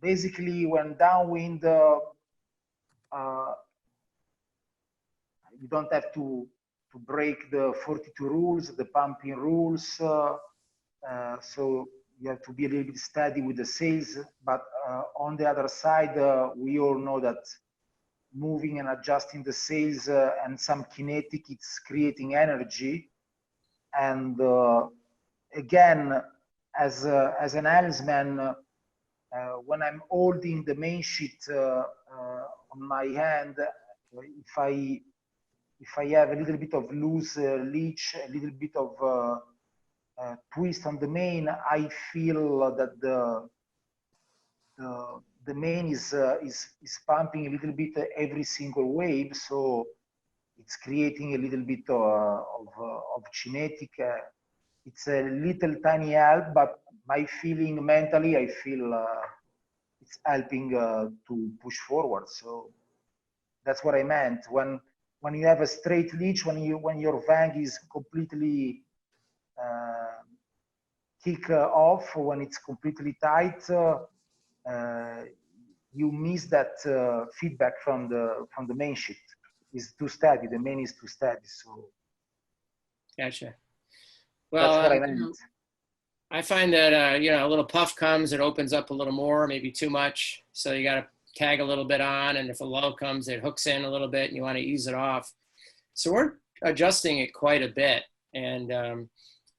basically when downwind, you don't have to break the 42 rules, the pumping rules. So you have to be a little bit steady with the sails. But on the other side, we all know that moving and adjusting the sails and some kinetic, it's creating energy. And again, as an helmsman, when I'm holding the main sheet on my hand, if I have a little bit of loose leech, a little bit of twist on the main, I feel that the main is pumping a little bit every single wave, so it's creating a little bit of kinetic. It's a little tiny help, but my feeling mentally, I feel it's helping to push forward. So that's what I meant. When you have a straight leech, when your vang is completely kick off, when it's completely tight, you miss that feedback from the main sheet. It's too steady. The main is too steady. So Gotcha. Well, that's what I meant. I find that you know, a little puff comes, it opens up a little more, maybe too much. So you got to tag a little bit on, and if a lull comes, it hooks in a little bit, and you want to ease it off. So we're adjusting it quite a bit, and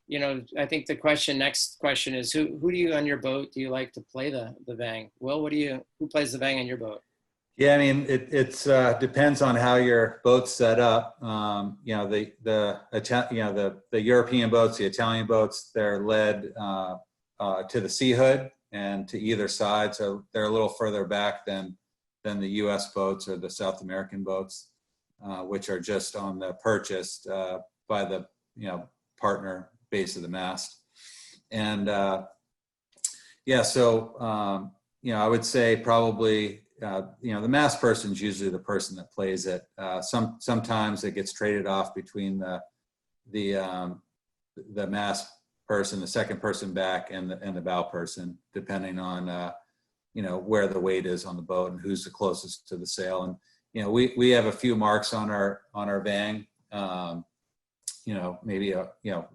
you know, I think the next question is who do you on your boat do you like to play the vang? Will, who plays the vang on your boat? Yeah, I mean, it's depends on how your boat's set up. You know, the European boats, the Italian boats, they're led to the sea hood and to either side, so they're a little further back than the U.S. boats or the South American boats, which are just on the purchased by the partner base of the mast. And yeah, so I would say probably. The mast person is usually the person that plays it. Sometimes it gets traded off between the mast person, the second person back, and the bow person, depending on where the weight is on the boat and who's the closest to the sail. And we have a few marks on our vang. Maybe a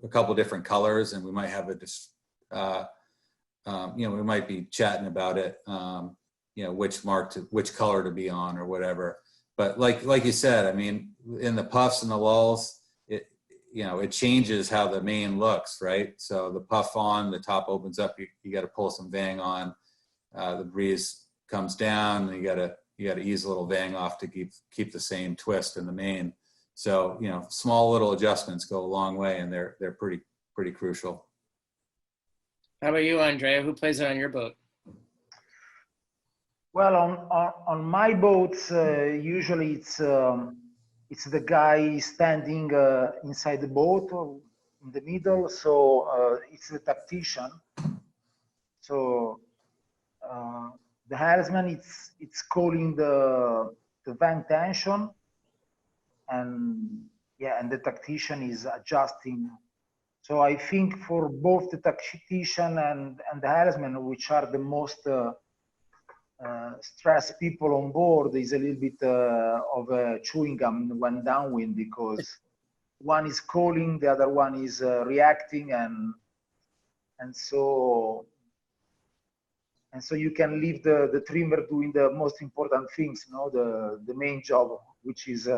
couple different colors, and we might have we might be chatting about it. Which color to be on or whatever. But like you said, I mean, in the puffs and the lulls, it changes how the main looks, right? So the puff on, the top opens up, you got to pull some vang on, the breeze comes down, and you got to you got to ease a little vang off to keep the same twist in the main. So, you know, small little adjustments go a long way, and they're pretty crucial. How about you, Andrea? Who plays it on your boat? Well, on my boats, usually it's the guy standing inside the boat or in the middle. So it's the tactician. So the helmsman, it's calling the vang tension, and yeah, and the tactician is adjusting. So I think for both the tactician and the helmsman, which are the most stressed people on board, is a little bit of a chewing gum when downwind, because one is calling, the other one is reacting, and so you can leave the trimmer doing the most important things, you know, the main job, which is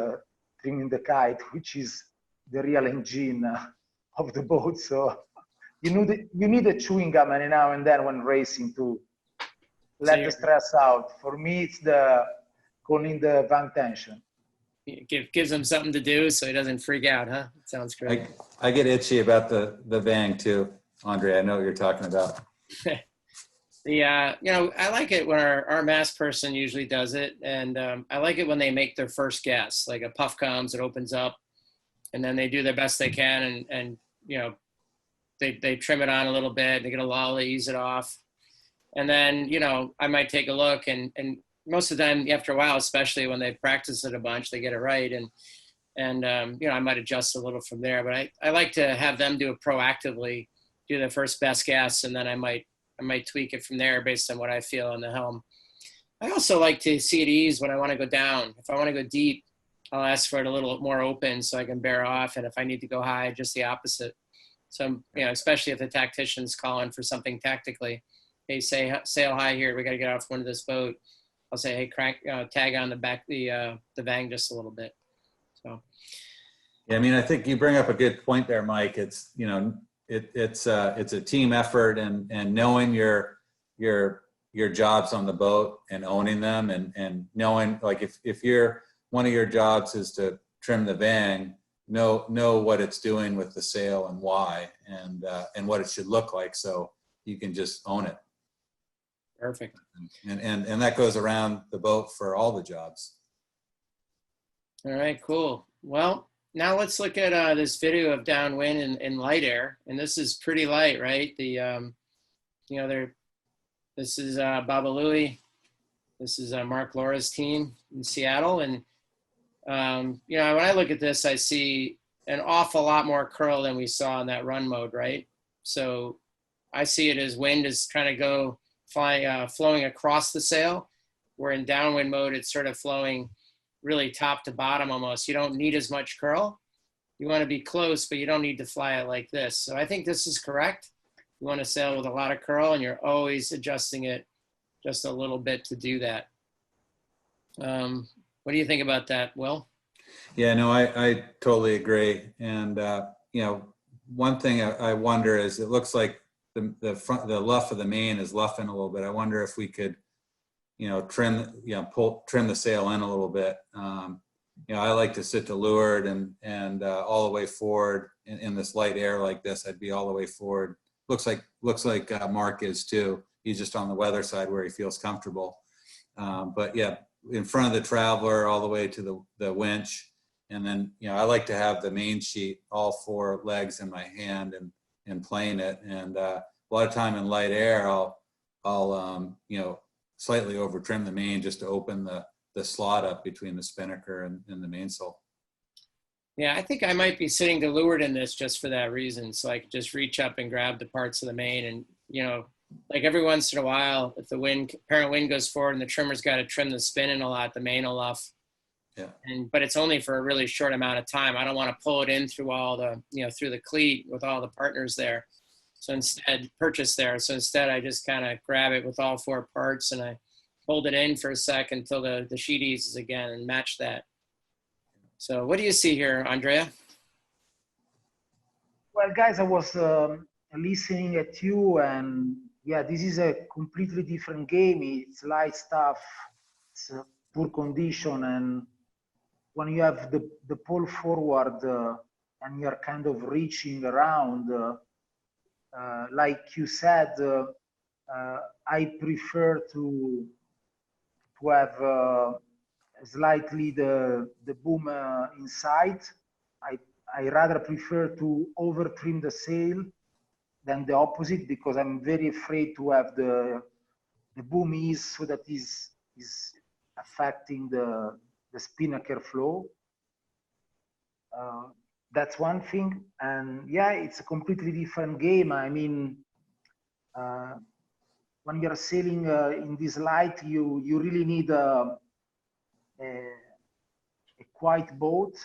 trimming the kite, which is the real engine of the boat. So you need a chewing gum every now and then when racing to let the stress out. For me, it's the calling the vang tension. Gives him something to do so he doesn't freak out, huh? Sounds great. I get itchy about the vang too, Andre. I know what you're talking about. You know, I like it when our mast person usually does it, and I like it when they make their first guess, like a puff comes, it opens up, and then they do their best they can, and you know, they trim it on a little bit, they get a lull, they ease it off, and then, you know, I might take a look, and most of the time, after a while, especially when they practice it a bunch, they get it right, and you know, I might adjust a little from there, but I like to have them do it proactively, do the first best guess, and then I might tweak it from there based on what I feel on the helm. I also like to see it ease when I want to go down. If I want to go deep, I'll ask for it a little more open so I can bear off. And if I need to go high, just the opposite. So, you know, especially if the tactician's calling for something tactically, hey, sail high here. We got to get off one of this boat. I'll say, hey, tag on the back, the vang just a little bit. So. Yeah, I mean, I think you bring up a good point there, Mike. It's, you know, it's a team effort, and knowing your jobs on the boat and owning them, and knowing, like, if one of your jobs is to trim the vang, know what it's doing with the sail and why, and what it should look like, so you can just own it. Perfect. And that goes around the boat for all the jobs. All right, cool. Well, now let's look at this video of downwind in light air, and this is pretty light, right? The you know, this is Baba Louie, this is Mark Laura's team in Seattle, and you know, when I look at this, I see an awful lot more curl than we saw in that run mode, right? So I see it as wind is trying to go flowing across the sail, where in downwind mode it's sort of flowing really top to bottom almost. You don't need as much curl. You want to be close, but you don't need to fly it like this. So I think this is correct. You want to sail with a lot of curl, and you're always adjusting it just a little bit to do that. What do you think about that, Will? Yeah, no, I totally agree. And you know, one thing I wonder is, it looks like the luff of the main is luffing a little bit. I wonder if we could, you know, trim the sail in a little bit. You know, I like to sit to leeward and all the way forward in this light air like this. I'd be all the way forward. Looks like Mark is too. He's just on the weather side where he feels comfortable. But yeah, in front of the traveler all the way to the winch. And then, you know, I like to have the main sheet, all four legs in my hand and playing it. And a lot of time in light air, I'll you know, slightly over trim the main just to open the slot up between the spinnaker and the mainsail. Yeah, I think I might be sitting to leeward in this just for that reason. So I could just reach up and grab the parts of the main, and, you know, like every once in a while, if the apparent wind goes forward and the trimmer's got to trim the spinning a lot, the main will luff. Yeah. But it's only for a really short amount of time. I don't want to pull it in through all the, you know, through the cleat with all the partners there. So instead, I just kind of grab it with all four parts, and I hold it in for a sec until the sheet eases again, and match that. So what do you see here, Andrea? Well, guys, I was listening at you, and yeah, this is a completely different game. It's light stuff. It's poor condition, and when you have the pole forward and you're kind of reaching around, like you said, I prefer to have slightly the boom inside. I rather prefer to over trim the sail than the opposite, because I'm very afraid to have the boom ease, so that is affecting the Spinnaker flow. That's one thing. And yeah, it's a completely different game. I mean, when you're sailing in this light, you really need a quiet boat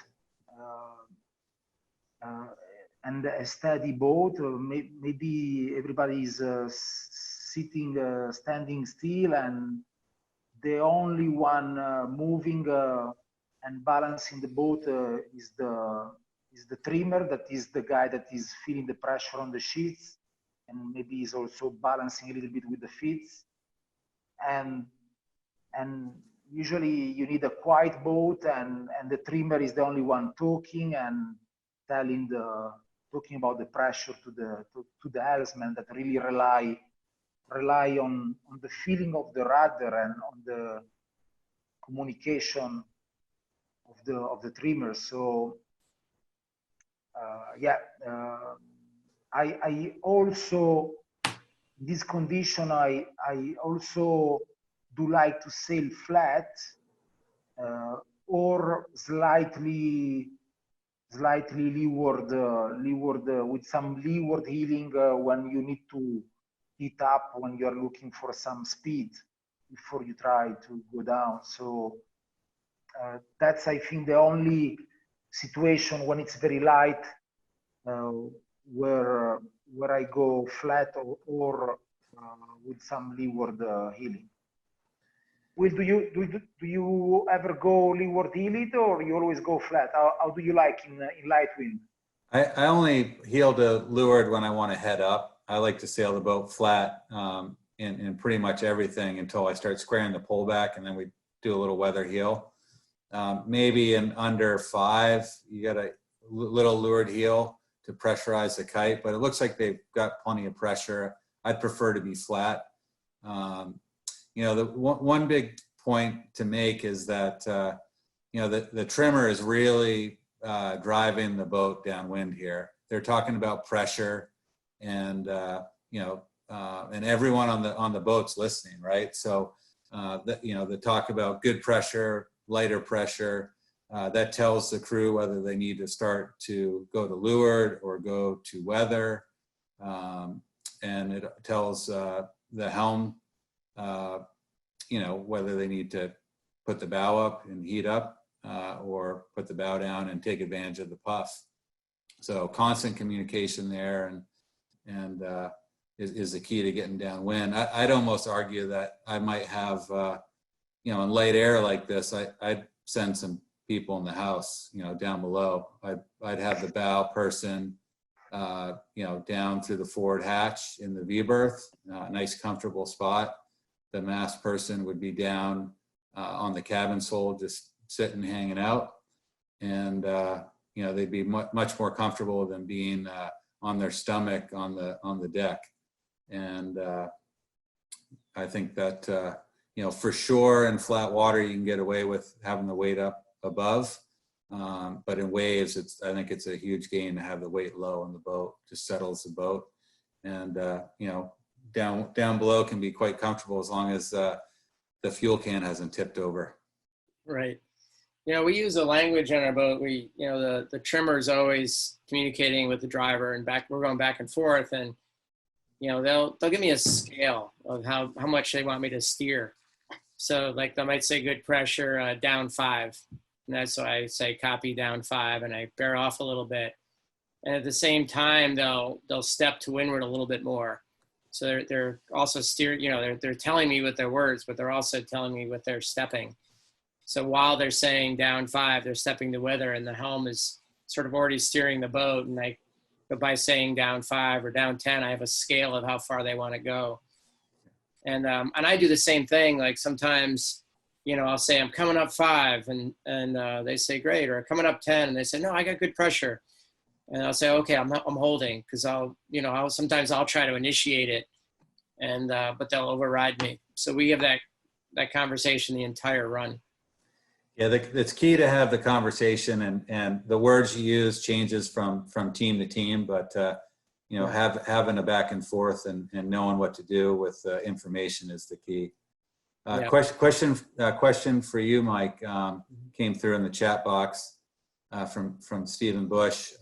and a steady boat. Maybe everybody is standing still, and the only one moving and balancing the boat is the trimmer. That is the guy that is feeling the pressure on the sheets, and maybe is also balancing a little bit with the feet. And usually you need a quiet boat, and the trimmer is the only one talking and talking about the pressure to the helmsman, that really rely on the feeling of the rudder and on the communication of the trimmer. So yeah, I also, in this condition, I also do like to sail flat or slightly leeward with some leeward heeling when you need to heat up, when you're looking for some speed before you try to go down. So that's, I think, the only situation when it's very light where I go flat or with some leeward heeling. Will, do you ever go leeward heeled, or you always go flat? How do you like in light wind? I only heel to leeward when I want to head up. I like to sail the boat flat in pretty much everything until I start squaring the pole back, and then we do a little weather heel. Maybe in under 5, you got a little leeward heel to pressurize the kite, but it looks like they've got plenty of pressure. I'd prefer to be flat. You know, the one big point to make is that, you know, the trimmer is really driving the boat downwind here. They're talking about pressure, and, you know, and everyone on the boat's listening, right? So, you know, the talk about good pressure, lighter pressure, that tells the crew whether they need to start to go to leeward or go to weather. And it tells the helm, you know, whether they need to put the bow up and heat up or put the bow down and take advantage of the puff. So constant communication there and is the key to getting downwind. I'd almost argue that I might have, you know, in light air like this, I'd send some people in the house, you know, down below. I'd have the bow person, you know, down through the forward hatch in the V berth, nice comfortable spot. The mast person would be down on the cabin sole, just sitting, hanging out. And, you know, they'd be much more comfortable than being on their stomach on the deck. And I think that, you know, for sure in flat water, you can get away with having the weight up above. But in waves, I think it's a huge gain to have the weight low on the boat. Just settles the boat. And, you know, down below can be quite comfortable as long as the fuel can hasn't tipped over. Right. You know, we use a language on our boat. You know, the trimmer is always communicating with the driver, and we're going back and forth, and, you know, they'll give me a scale of how much they want me to steer. So like they might say good pressure, down 5. And that's why I say copy down 5, and I bear off a little bit. And at the same time, they'll step to windward a little bit more. So they're also steering, you know, they're telling me with their words, but they're also telling me with their stepping. So while they're saying down 5, they're stepping to weather, and the helm is sort of already steering the boat. And but by saying down 5 or down 10, I have a scale of how far they want to go. And I do the same thing. Like sometimes I'll say I'm coming up 5, and they say great, or coming up 10, and they say no, I got good pressure, and I'll say okay, I'm holding, because sometimes I'll try to initiate it, and but they'll override me. So we have that conversation the entire run. Yeah, it's key to have the conversation, and the words you use changes from team to team, but having a back and forth and knowing what to do with information is the key. Yeah. Question for you, Mike, came through in the chat box from Stephen Bush.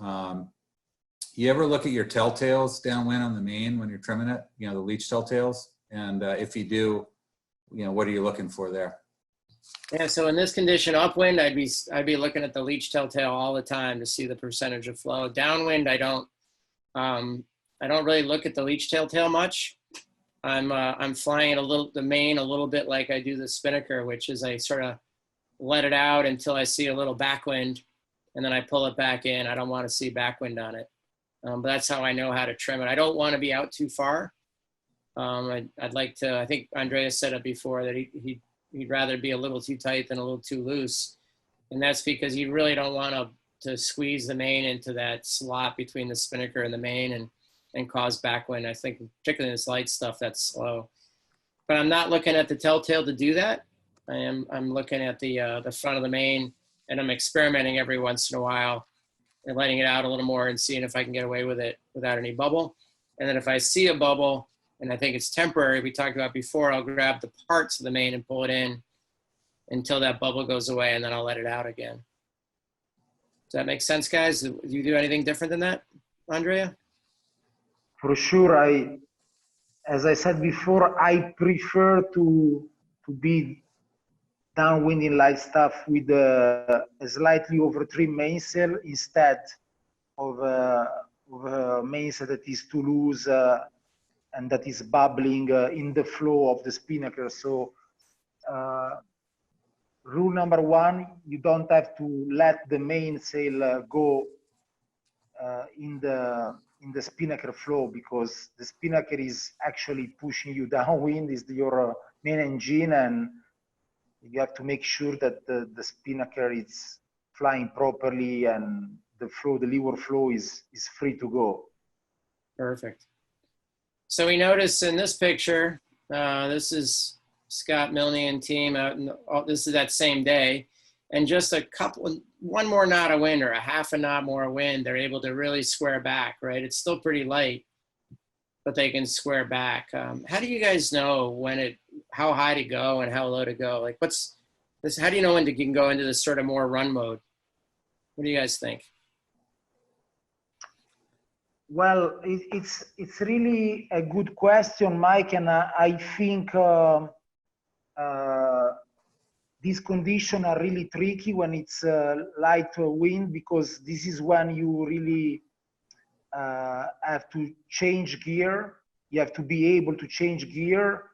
You ever look at your telltales downwind on the main when you're trimming it? The leech telltales, and if you do, what are you looking for there? Yeah, so in this condition, upwind, I'd be looking at the leech telltale all the time to see the percentage of flow. Downwind, I don't really look at the leech telltale much. I'm flying it the main a little bit like I do the Spinnaker, which is I sort of let it out until I see a little backwind, and then I pull it back in. I don't want to see backwind on it, but that's how I know how to trim it. I don't want to be out too far. I'd like to. I think Andrea said it before that he'd rather be a little too tight than a little too loose, and that's because you really don't want to squeeze the main into that slot between the Spinnaker and the main and cause backwind. I think particularly in this light stuff, that's slow. But I'm not looking at the telltale to do that. I'm looking at the front of the main, and I'm experimenting every once in a while and letting it out a little more and seeing if I can get away with it without any bubble. And then if I see a bubble and I think it's temporary, we talked about before, I'll grab the parts of the main and pull it in until that bubble goes away, and then I'll let it out again. Does that make sense, guys? Do you do anything different than that, Andrea? For sure, as I said before, I prefer to be downwind in light stuff with a slightly over trim mainsail instead of a mainsail that is too loose and that is bubbling in the flow of the Spinnaker. So rule number 1, you don't have to let the mainsail go in the Spinnaker flow, because the Spinnaker is actually pushing you downwind, is your main engine, and you have to make sure that the Spinnaker is flying properly and the leeward flow is free to go. Perfect. So we notice in this picture, this is Scott Milne and team out this is that same day, and just one more knot of wind or a half a knot more wind, they're able to really square back, right? It's still pretty light, but they can square back. How do you guys know how high to go and how low to go? Like how do you know when you can go into this sort of more run mode? What do you guys think? Well, it's really a good question, Mike, and I think these conditions are really tricky when it's light wind, because this is when you really have to change gear. You have to be able to change gear,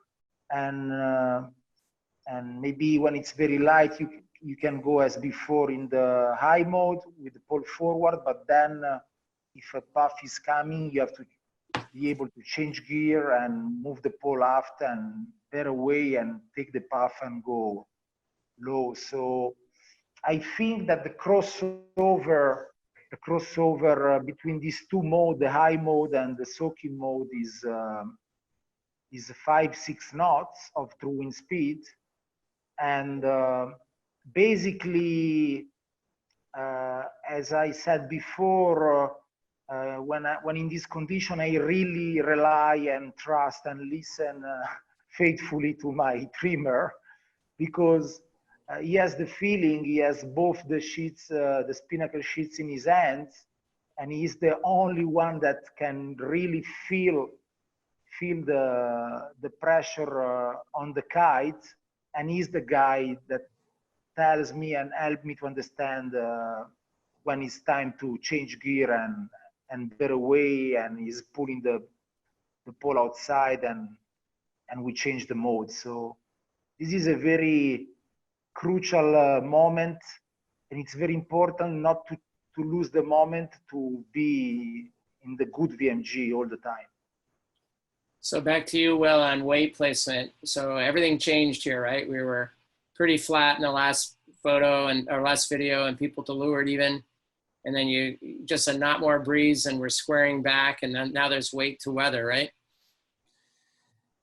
and maybe when it's very light, you can go as before in the high mode with the pole forward, but then if a puff is coming, you have to be able to change gear and move the pole aft and bear away and take the puff and go low. So I think that the crossover between these two modes, the high mode and the soaking mode, is 5-6 knots of true wind speed. And basically, as I said before, when in this condition, I really rely and trust and listen faithfully to my trimmer, because he has the feeling, he has both the sheets, the Spinnaker sheets in his hands, and he's the only one that can really feel the pressure on the kite, and he's the guy that tells me and helps me to understand when it's time to change gear and bear away, and he's pulling the pole outside, and we change the mode. So this is a very crucial moment, and it's very important not to lose the moment, to be in the good VMG all the time. So back to you, Will, on weight placement. So everything changed here, right? We were pretty flat in the last photo and or last video, and people to leeward even. And then you just a knot more breeze and we're squaring back, and then now there's weight to weather, right?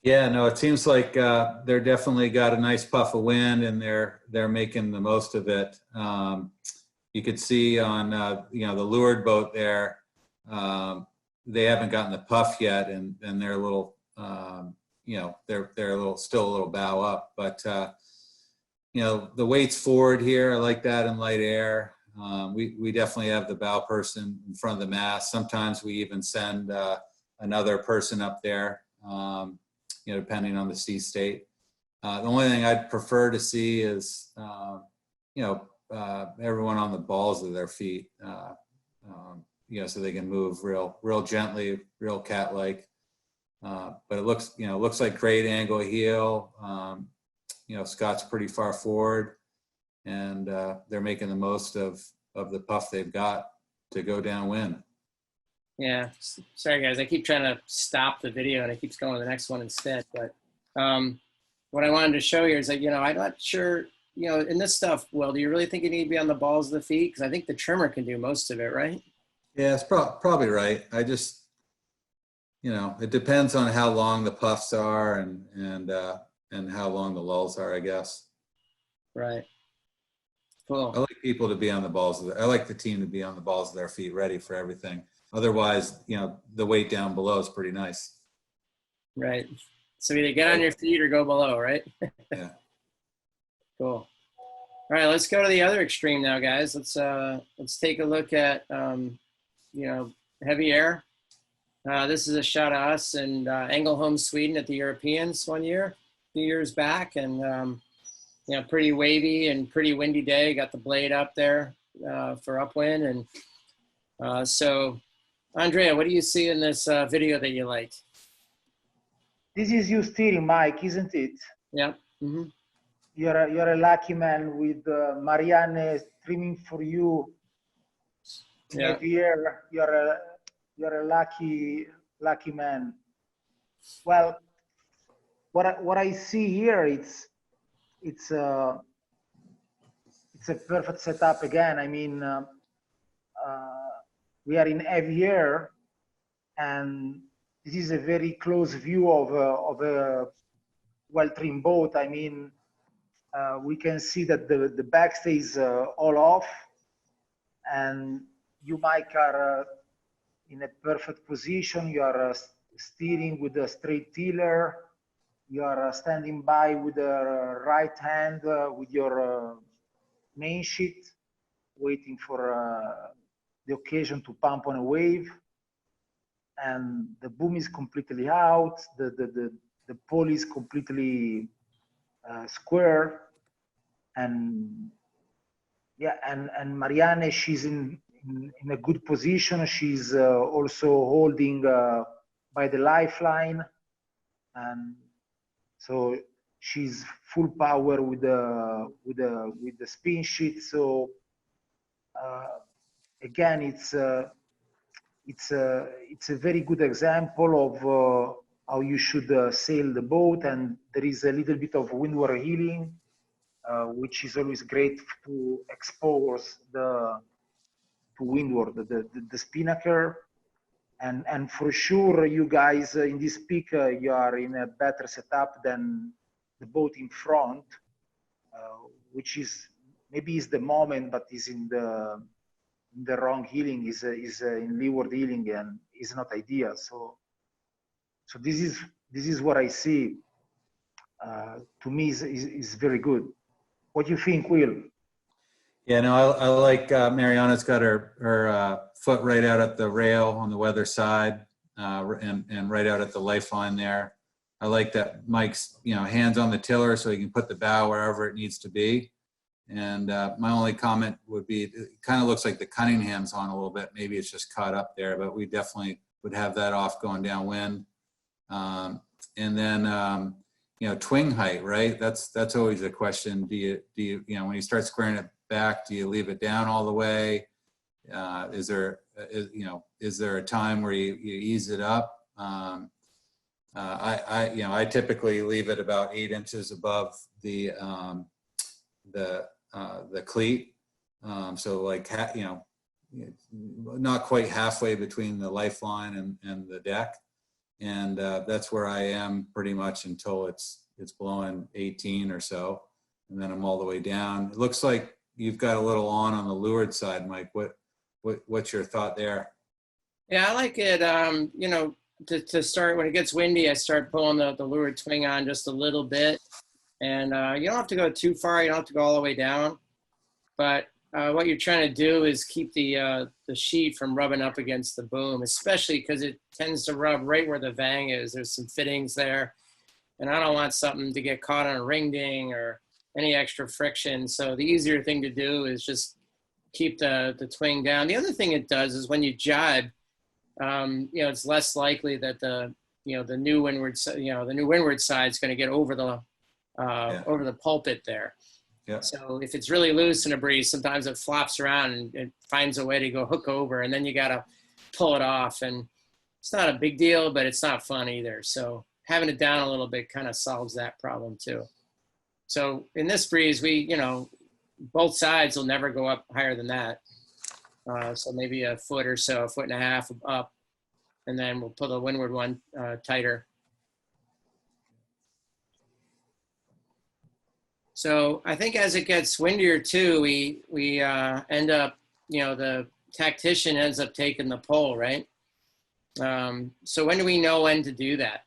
Yeah, no, it seems like they're definitely got a nice puff of wind, and they're making the most of it. You could see on the leeward boat there, they haven't gotten the puff yet, and they're a little they're still a little bow up, but the weight's forward here. I like that in light air. We definitely have the bow person in front of the mast. Sometimes we even send another person up there, depending on the sea state. The only thing I'd prefer to see is, everyone on the balls of their feet, so they can move real gently, real cat-like. But it looks like great angle heel. Scott's pretty far forward, and they're making the most of the puff they've got to go downwind. Yeah, sorry guys, I keep trying to stop the video and it keeps going to the next one instead. But what I wanted to show here is that, I'm not sure, in this stuff, Will, do you really think you need to be on the balls of the feet? Because I think the trimmer can do most of it, right? Yeah, it's probably right. I just, it depends on how long the puffs are and how long the lulls are, I guess. Right. Cool. I like people to be on the balls I like the team to be on the balls of their feet, ready for everything. Otherwise, the weight down below is pretty nice. Right. So either get on your feet or go below, right? Yeah. Cool. All right, let's go to the other extreme now, guys. Let's take a look at heavy air. This is a shot of us in Ängelholm, Sweden, at the Europeans one year, a few years back, and pretty wavy and pretty windy day. Got the blade up there for upwind, and so. Andrea, what do you see in this video that you like? This is you steering, Mike, isn't it? Yeah. Mm-hmm. You're a lucky man with Marianne streaming for you. Yeah. Here, you're a lucky man. Well, what I see here, it's a perfect setup again. I mean. We are in heavy air, and this is a very close view of a well-trimmed boat. I mean, we can see that the backstay is all off, and you, Mike, are in a perfect position. You are steering with a straight tiller. You are standing by with the right hand with your main sheet, waiting for the occasion to pump on a wave, and the boom is completely out. The pole is completely square, and yeah, and Marianne, she's in a good position. She's also holding by the lifeline, and so she's full power with the spin sheet. So. Again, it's a very good example of how you should sail the boat, and there is a little bit of windward heeling, which is always great to expose to windward the Spinnaker, and for sure you guys in this peak you are in a better setup than the boat in front, which is maybe is the moment, but is in the wrong heeling, is in leeward heeling, and is not ideal. So this is what I see. To me is very good. What do you think, Will? Yeah, no, I like Mariana's got her foot right out at the rail on the weather side, and right out at the lifeline there. I like that Mike's hands on the tiller so he can put the bow wherever it needs to be. And my only comment would be, it kind of looks like the Cunningham's on a little bit. Maybe it's just caught up there, but we definitely would have that off going downwind. And then, twing height, right? That's always a question. Do you when you start squaring it back, do you leave it down all the way? Is there a time where you ease it up? I typically leave it about 8 inches above the the cleat. So like, not quite halfway between the lifeline and the deck. And that's where I am pretty much until it's blowing 18 or so. And then I'm all the way down. It looks like you've got a little on the leeward side, Mike. What's your thought there? Yeah, I like it. To start, when it gets windy, I start pulling the leeward swing on just a little bit. And you don't have to go too far. You don't have to go all the way down. But what you're trying to do is keep the sheet from rubbing up against the boom, especially because it tends to rub right where the vang is. There's some fittings there. And I don't want something to get caught on a ring ding or any extra friction. So the easier thing to do is just keep the twing down. The other thing it does is when you jibe, it's less likely that the new windward side is going to get over the pulpit there. Yeah. So if it's really loose in a breeze, sometimes it flops around and it finds a way to go hook over, and then you got to pull it off. And it's not a big deal, but it's not fun either. So having it down a little bit kind of solves that problem too. So in this breeze, both sides will never go up higher than that. So maybe a foot or so, a foot and a half up, and then we'll put the windward one tighter. So I think as it gets windier too, we end up, the tactician ends up taking the pole, right? So when do we know when to do that?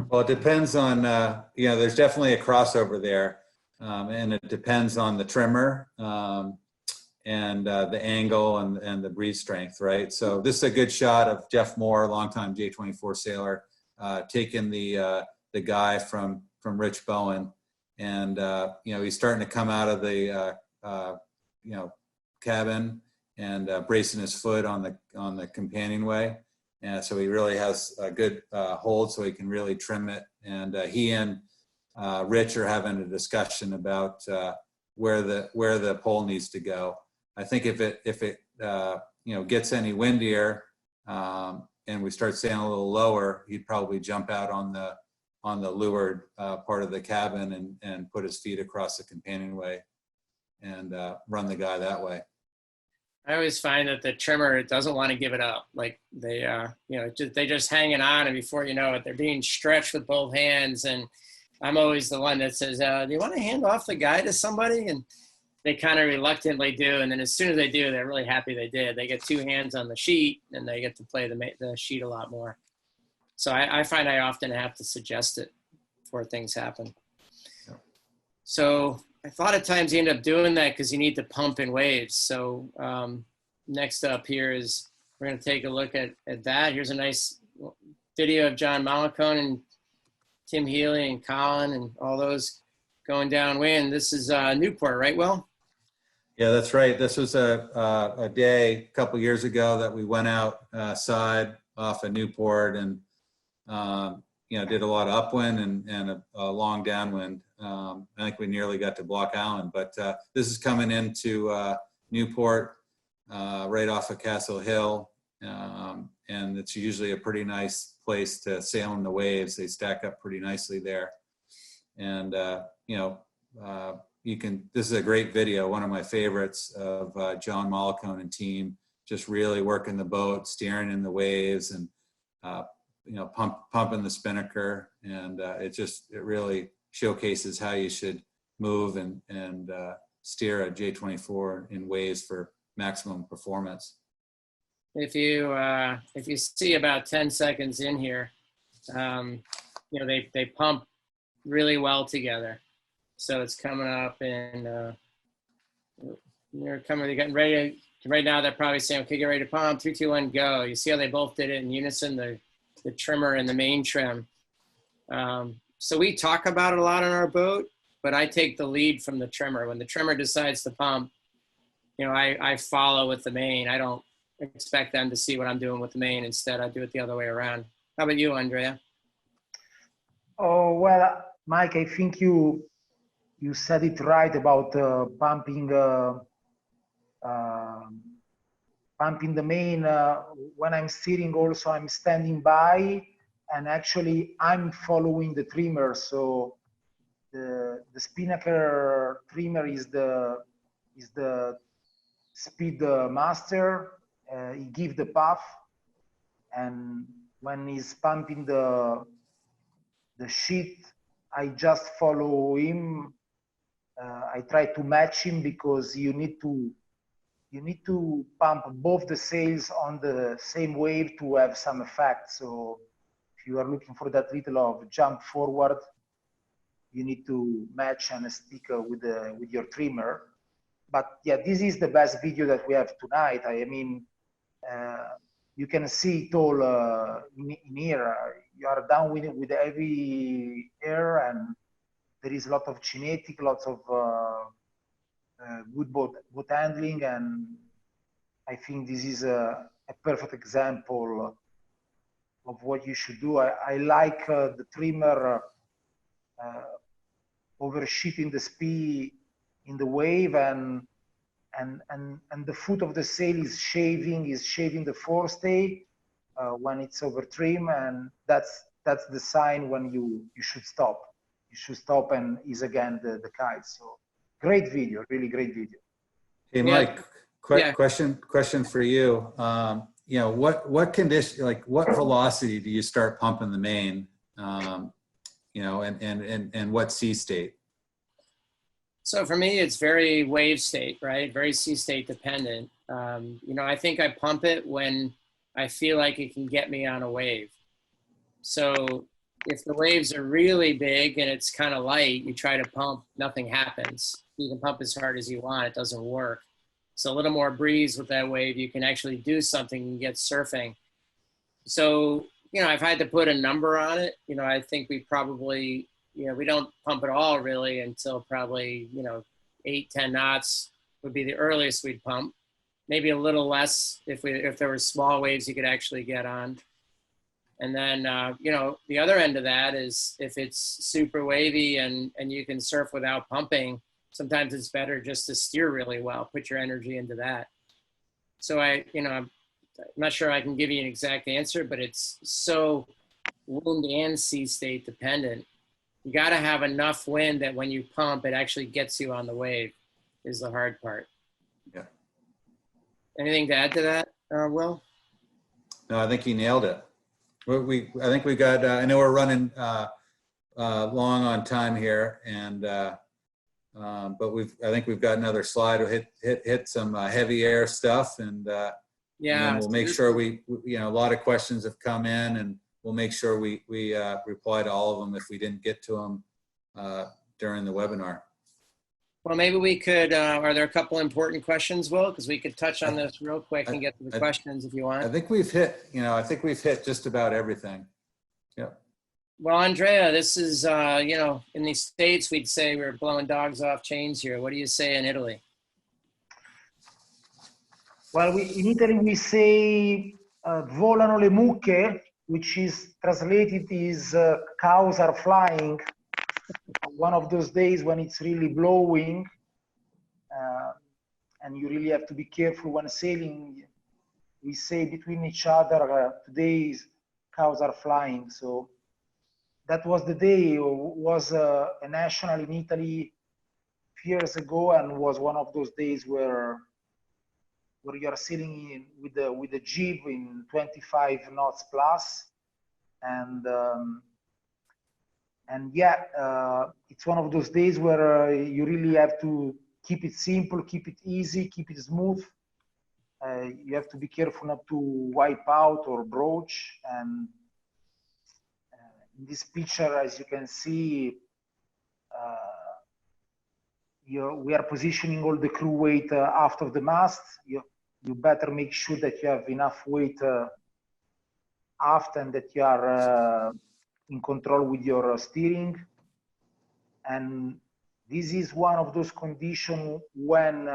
Well, it depends on, there's definitely a crossover there. And it depends on the trimmer and the angle and the breeze strength, right? So this is a good shot of Jeff Moore, longtime J24 sailor, taking the guy from Rich Bowen. And, he's starting to come out of the, cabin and bracing his foot on the companionway. And so he really has a good hold so he can really trim it. And he and Rich are having a discussion about where the pole needs to go. I think if it gets any windier and we start sailing a little lower, he'd probably jump out on the leeward part of the cabin and put his feet across the companionway and run the guy that way. I always find that the trimmer doesn't want to give it up. Like they're just hanging on, and before you know it, they're being stretched with both hands. And I'm always the one that says, do you want to hand off the guy to somebody? And they kind of reluctantly do. And then as soon as they do, they're really happy they did. They get two hands on the sheet and they get to play the sheet a lot more. So I find I often have to suggest it before things happen. Yeah. So a lot of times you end up doing that because you need to pump in waves. So next up here is we're going to take a look at that. Here's a nice video of John Malacone and Tim Healy and Colin and all those going downwind. This is Newport, right, Will? Yeah, that's right. This was a day a couple years ago that we went outside off of Newport and did a lot of upwind and a long downwind. I think we nearly got to Block Island, but this is coming into Newport right off of Castle Hill, and it's usually a pretty nice place to sail in the waves. They stack up pretty nicely there, and this is a great video, one of my favorites of John Malacone and team, just really working the boat, steering in the waves, and pumping the Spinnaker, and it really showcases how you should move and steer a J24 in waves for maximum performance. If you see about 10 seconds in here, they pump really well together. So it's coming up and they're getting ready. Right now they're probably saying, okay, get ready to pump, 3, 2, 1, go. You see how they both did it in unison, the trimmer and the main trim. So we talk about it a lot on our boat, but I take the lead from the trimmer. When the trimmer decides to pump, I follow with the main. I don't expect them to see what I'm doing with the main. Instead, I do it the other way around. How about you, Andrea? Oh, well, Mike, I think you said it right about pumping the main. When I'm steering also, I'm standing by, and actually I'm following the trimmer. So the Spinnaker trimmer is the speed master. He gives the path, and when he's pumping the sheet, I just follow him. I try to match him because you need to pump both the sails on the same wave to have some effect. So if you are looking for that little of jump forward, you need to match and stick with your trimmer. But yeah, this is the best video that we have tonight. I mean, you can see it all in here. You are downwind with heavy air, and there is a lot of kinetic, lots of good boat handling, and I think this is a perfect example of what you should do. I like the trimmer overshooting the speed in the wave, and the foot of the sail is shaving the forestay when it's over trim, and that's the sign when you should stop. You should stop and ease again the kite. So great video, really great video. Hey, Mike, question for you. You know, what condition, like what velocity do you start pumping the main? You know, and what sea state? So for me, it's very wave state, right? Very sea state dependent. You know, I think I pump it when I feel like it can get me on a wave. So if the waves are really big and it's kind of light, you try to pump, nothing happens. You can pump as hard as you want, it doesn't work. So a little more breeze with that wave, you can actually do something and get surfing. So, you know, I've had to put a number on it. You know, I think we probably, you know, we don't pump at all really until probably, you know, 8-10 knots would be the earliest we'd pump. Maybe a little less if there were small waves you could actually get on. And then, you know, the other end of that is if it's super wavy and you can surf without pumping, sometimes it's better just to steer really well, put your energy into that. So you know, I'm not sure I can give you an exact answer, but it's so wind and sea state dependent. You got to have enough wind that when you pump, it actually gets you on the wave is the hard part. Yeah. Anything to add to that, Will? No, I think you nailed it. I think we got, I know we're running long on time here, and but I think we've got another slide. We'll hit some heavy air stuff, and yeah, and then we'll make sure you know, a lot of questions have come in, and we'll make sure we reply to all of them if we didn't get to them during the webinar. Well, maybe we could, are there a couple important questions, Will? Because we could touch on this real quick and get to the questions if you want. I think we've hit, you know, I think we've hit just about everything. Yeah. Well, Andrea, this is, you know, in the States, we'd say we're blowing dogs off chains here. What do you say in Italy? Well, in Italy, we say volano le mucche, which is translated is cows are flying. One of those days when it's really blowing, and you really have to be careful when sailing. We say between each other, today's cows are flying. So that was the day, was a national in Italy a few years ago, and was one of those days where you are sailing with the jib in 25 knots plus, and yeah, it's one of those days where you really have to keep it simple, keep it easy, keep it smooth. You have to be careful not to wipe out or broach. And in this picture, as you can see, we are positioning all the crew weight aft of the mast. You better make sure that you have enough weight aft and that you are in control with your steering. And this is one of those conditions when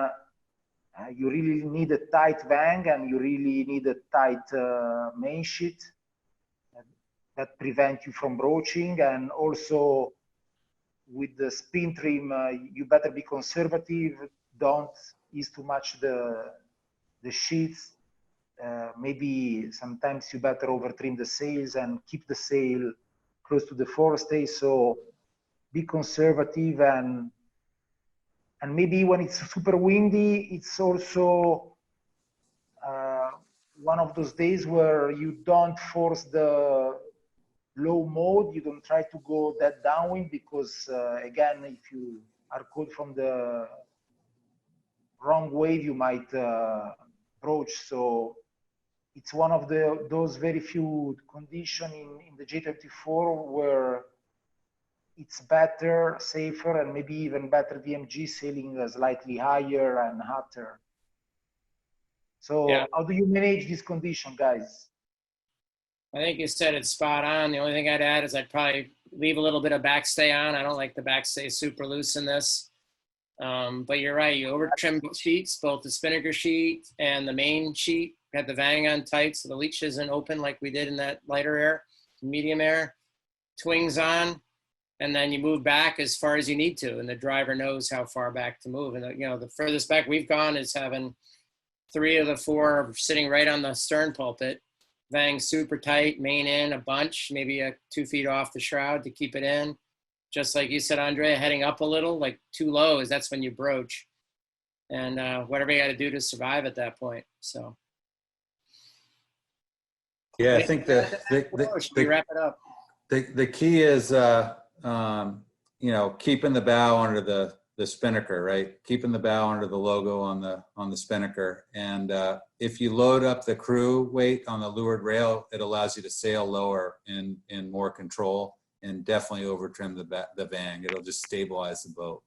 you really need a tight vang and you really need a tight main sheet that prevent you from broaching. And also with the spin trim, you better be conservative. Don't ease too much the sheets. Maybe sometimes you better over trim the sails and keep the sail close to the forestay. So be conservative, and maybe when it's super windy, it's also one of those days where you don't force the low mode. You don't try to go that downwind because again, if you are caught from the wrong wave, you might broach. So it's one of those very few conditions in the J24 where it's better, safer, and maybe even better DMG sailing slightly higher and hotter. So Yeah. how do you manage this condition, guys? I think you said it's spot on. The only thing I'd add is I'd probably leave a little bit of backstay on. I don't like the backstay super loose in this. But you're right, you over trim sheets, both the Spinnaker sheet and the main sheet. Got the vang on tight so the leash isn't open like we did in that lighter air, medium air. Twings on, and then you move back as far as you need to, and the driver knows how far back to move. And the furthest back we've gone is having 3 of the 4 sitting right on the stern pulpit, vang super tight, main in a bunch, maybe 2 feet off the shroud to keep it in. Just like you said, Andrea, heading up a little, like too low is that's when you broach, and whatever you got to do to survive at that point. So. Yeah, I think we wrap it up. The key is, keeping the bow under the Spinnaker, right? Keeping the bow under the logo on the Spinnaker. And if you load up the crew weight on the leeward rail, it allows you to sail lower in more control, and definitely over trim the vang. It'll just stabilize the boat.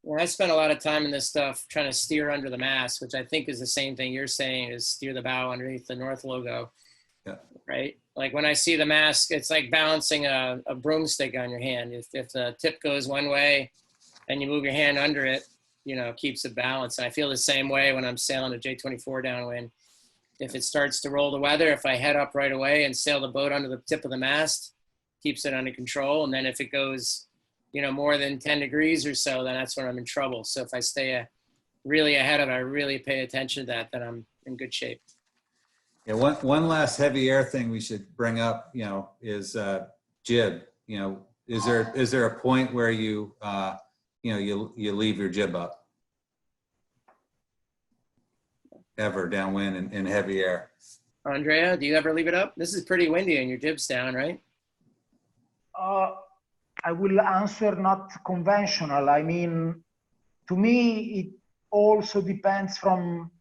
Well, I spent a lot of time in this stuff trying to steer under the mast, which I think is the same thing you're saying, is steer the bow underneath the north logo. Yeah. Right? Like when I see the mast, it's like balancing a broomstick on your hand. If the tip goes one way and you move your hand under it, it keeps it balanced. And I feel the same way when I'm sailing a J24 downwind. If it starts to roll the weather, if I head up right away and sail the boat under the tip of the mast, keeps it under control. And then if it goes more than 10 degrees or so, then that's when I'm in trouble. So if I stay really ahead of it, I really pay attention to that, then I'm in good shape. Yeah, one last heavy air thing we should bring up, is jib. Is there a point where you leave your jib up? Ever downwind in heavy air? Andrea, do you ever leave it up? This is pretty windy and your jib's down, right? I will answer not conventional. I mean, to me, it also depends from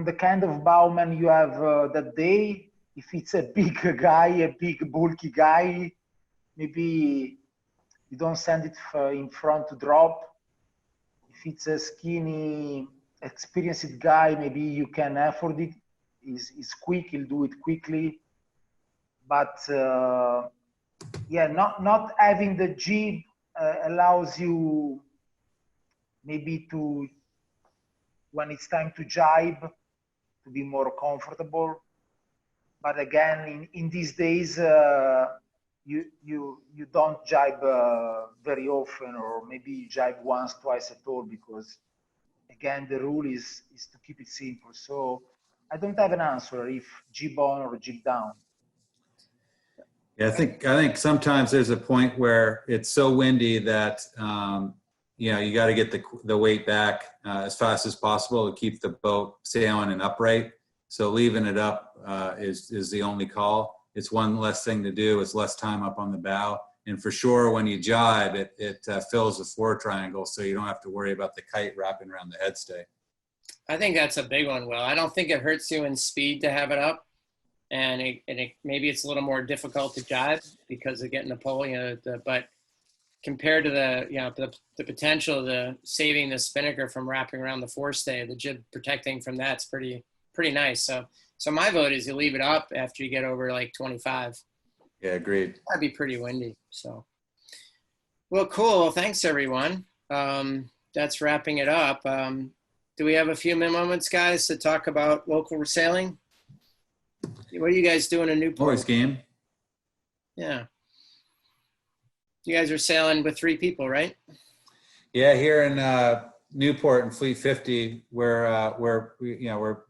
the kind of bowman you have that day. If it's a big guy, a big bulky guy, maybe you don't send it in front to drop. If it's a skinny, experienced guy, maybe you can afford it. He's quick, he'll do it quickly. But yeah, not having the jib allows you maybe to, when it's time to jibe, to be more comfortable. But again, in these days, you don't jibe very often, or maybe you jibe once, twice at all, because again, the rule is to keep it simple. So I don't have an answer if jib on or jib down. Yeah, I think sometimes there's a point where it's so windy that you got to get the weight back as fast as possible to keep the boat sailing and upright. So leaving it up is the only call. It's one less thing to do. It's less time up on the bow. And for sure, when you jibe, it fills the floor triangle, so you don't have to worry about the kite wrapping around the headstay. I think that's a big one, Will. I don't think it hurts you in speed to have it up. And maybe it's a little more difficult to jibe because of getting the pole, but compared to the potential of the saving the Spinnaker from wrapping around the forestay, the jib protecting from that's pretty nice. So my vote is you leave it up after you get over like 25. Yeah, agreed. That'd be pretty windy. So, well, cool. Well, thanks everyone. That's wrapping it up. Do we have a few moments, guys, to talk about local sailing? What are you guys doing in Newport? Always game. Yeah. You guys are sailing with 3 people, right? Yeah, here in Newport and Fleet 50, we're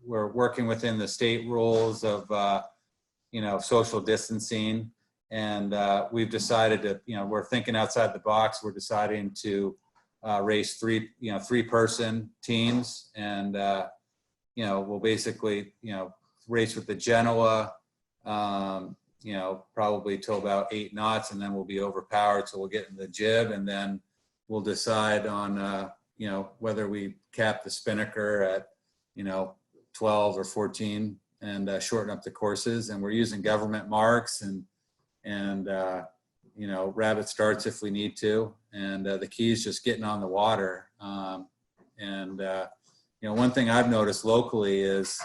working within the state rules of social distancing, And we've decided to, we're thinking outside the box. We're deciding to race three-person teams, and we'll basically, race with the Genoa, probably till about 8 knots, and then we'll be overpowered. So we'll get in the jib, and then we'll decide on, whether we cap the Spinnaker at, 12 or 14 and shorten up the courses. And we're using government marks and rabbit starts if we need to. And the key is just getting on the water. One thing I've noticed locally is,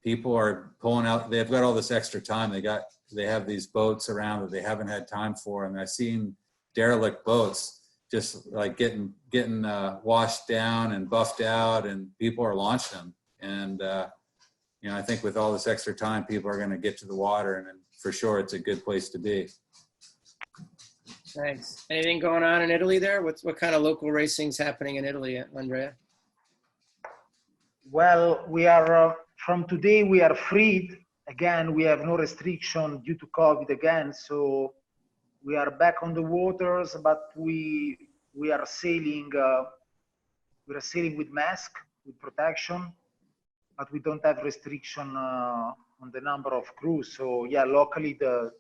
people are pulling out, they've got all this extra time. They have these boats around that they haven't had time for. And I've seen derelict boats just like getting washed down and buffed out, and people are launching them. And, I think with all this extra time, people are going to get to the water, and for sure it's a good place to be. Thanks. Anything going on in Italy there? What kind of local racing's happening in Italy, Andrea? Well, we are, from today, we are freed. Again, we have no restriction due to COVID again. So we are back on the waters, but we are sailing, with mask, with protection, but we don't have restriction on the number of crews. So yeah, locally the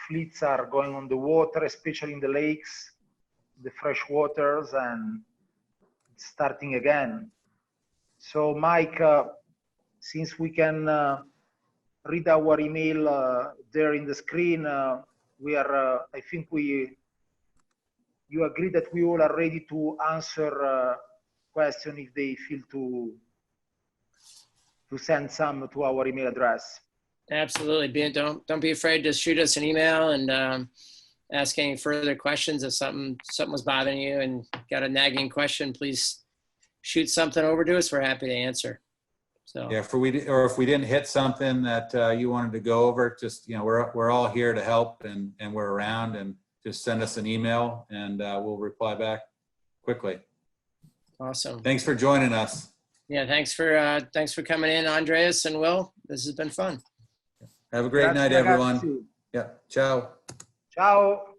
fleets are going on the water, especially in the lakes, the fresh waters, and it's starting again. So Mike, since we can read our email there in the screen, we are, I think you agree that we all are ready to answer questions if they feel to send some to our email address. Absolutely. Don't be afraid to shoot us an email and ask any further questions. If something was bothering you and got a nagging question, please shoot something over to us. We're happy to answer. So yeah, if we didn't hit something that you wanted to go over, just we're all here to help, and we're around, and just send us an email and we'll reply back quickly. Awesome. Thanks for joining us. Yeah, thanks for coming in, Andreas and Will. This has been fun. Have a great night, everyone. Yeah, ciao. Ciao.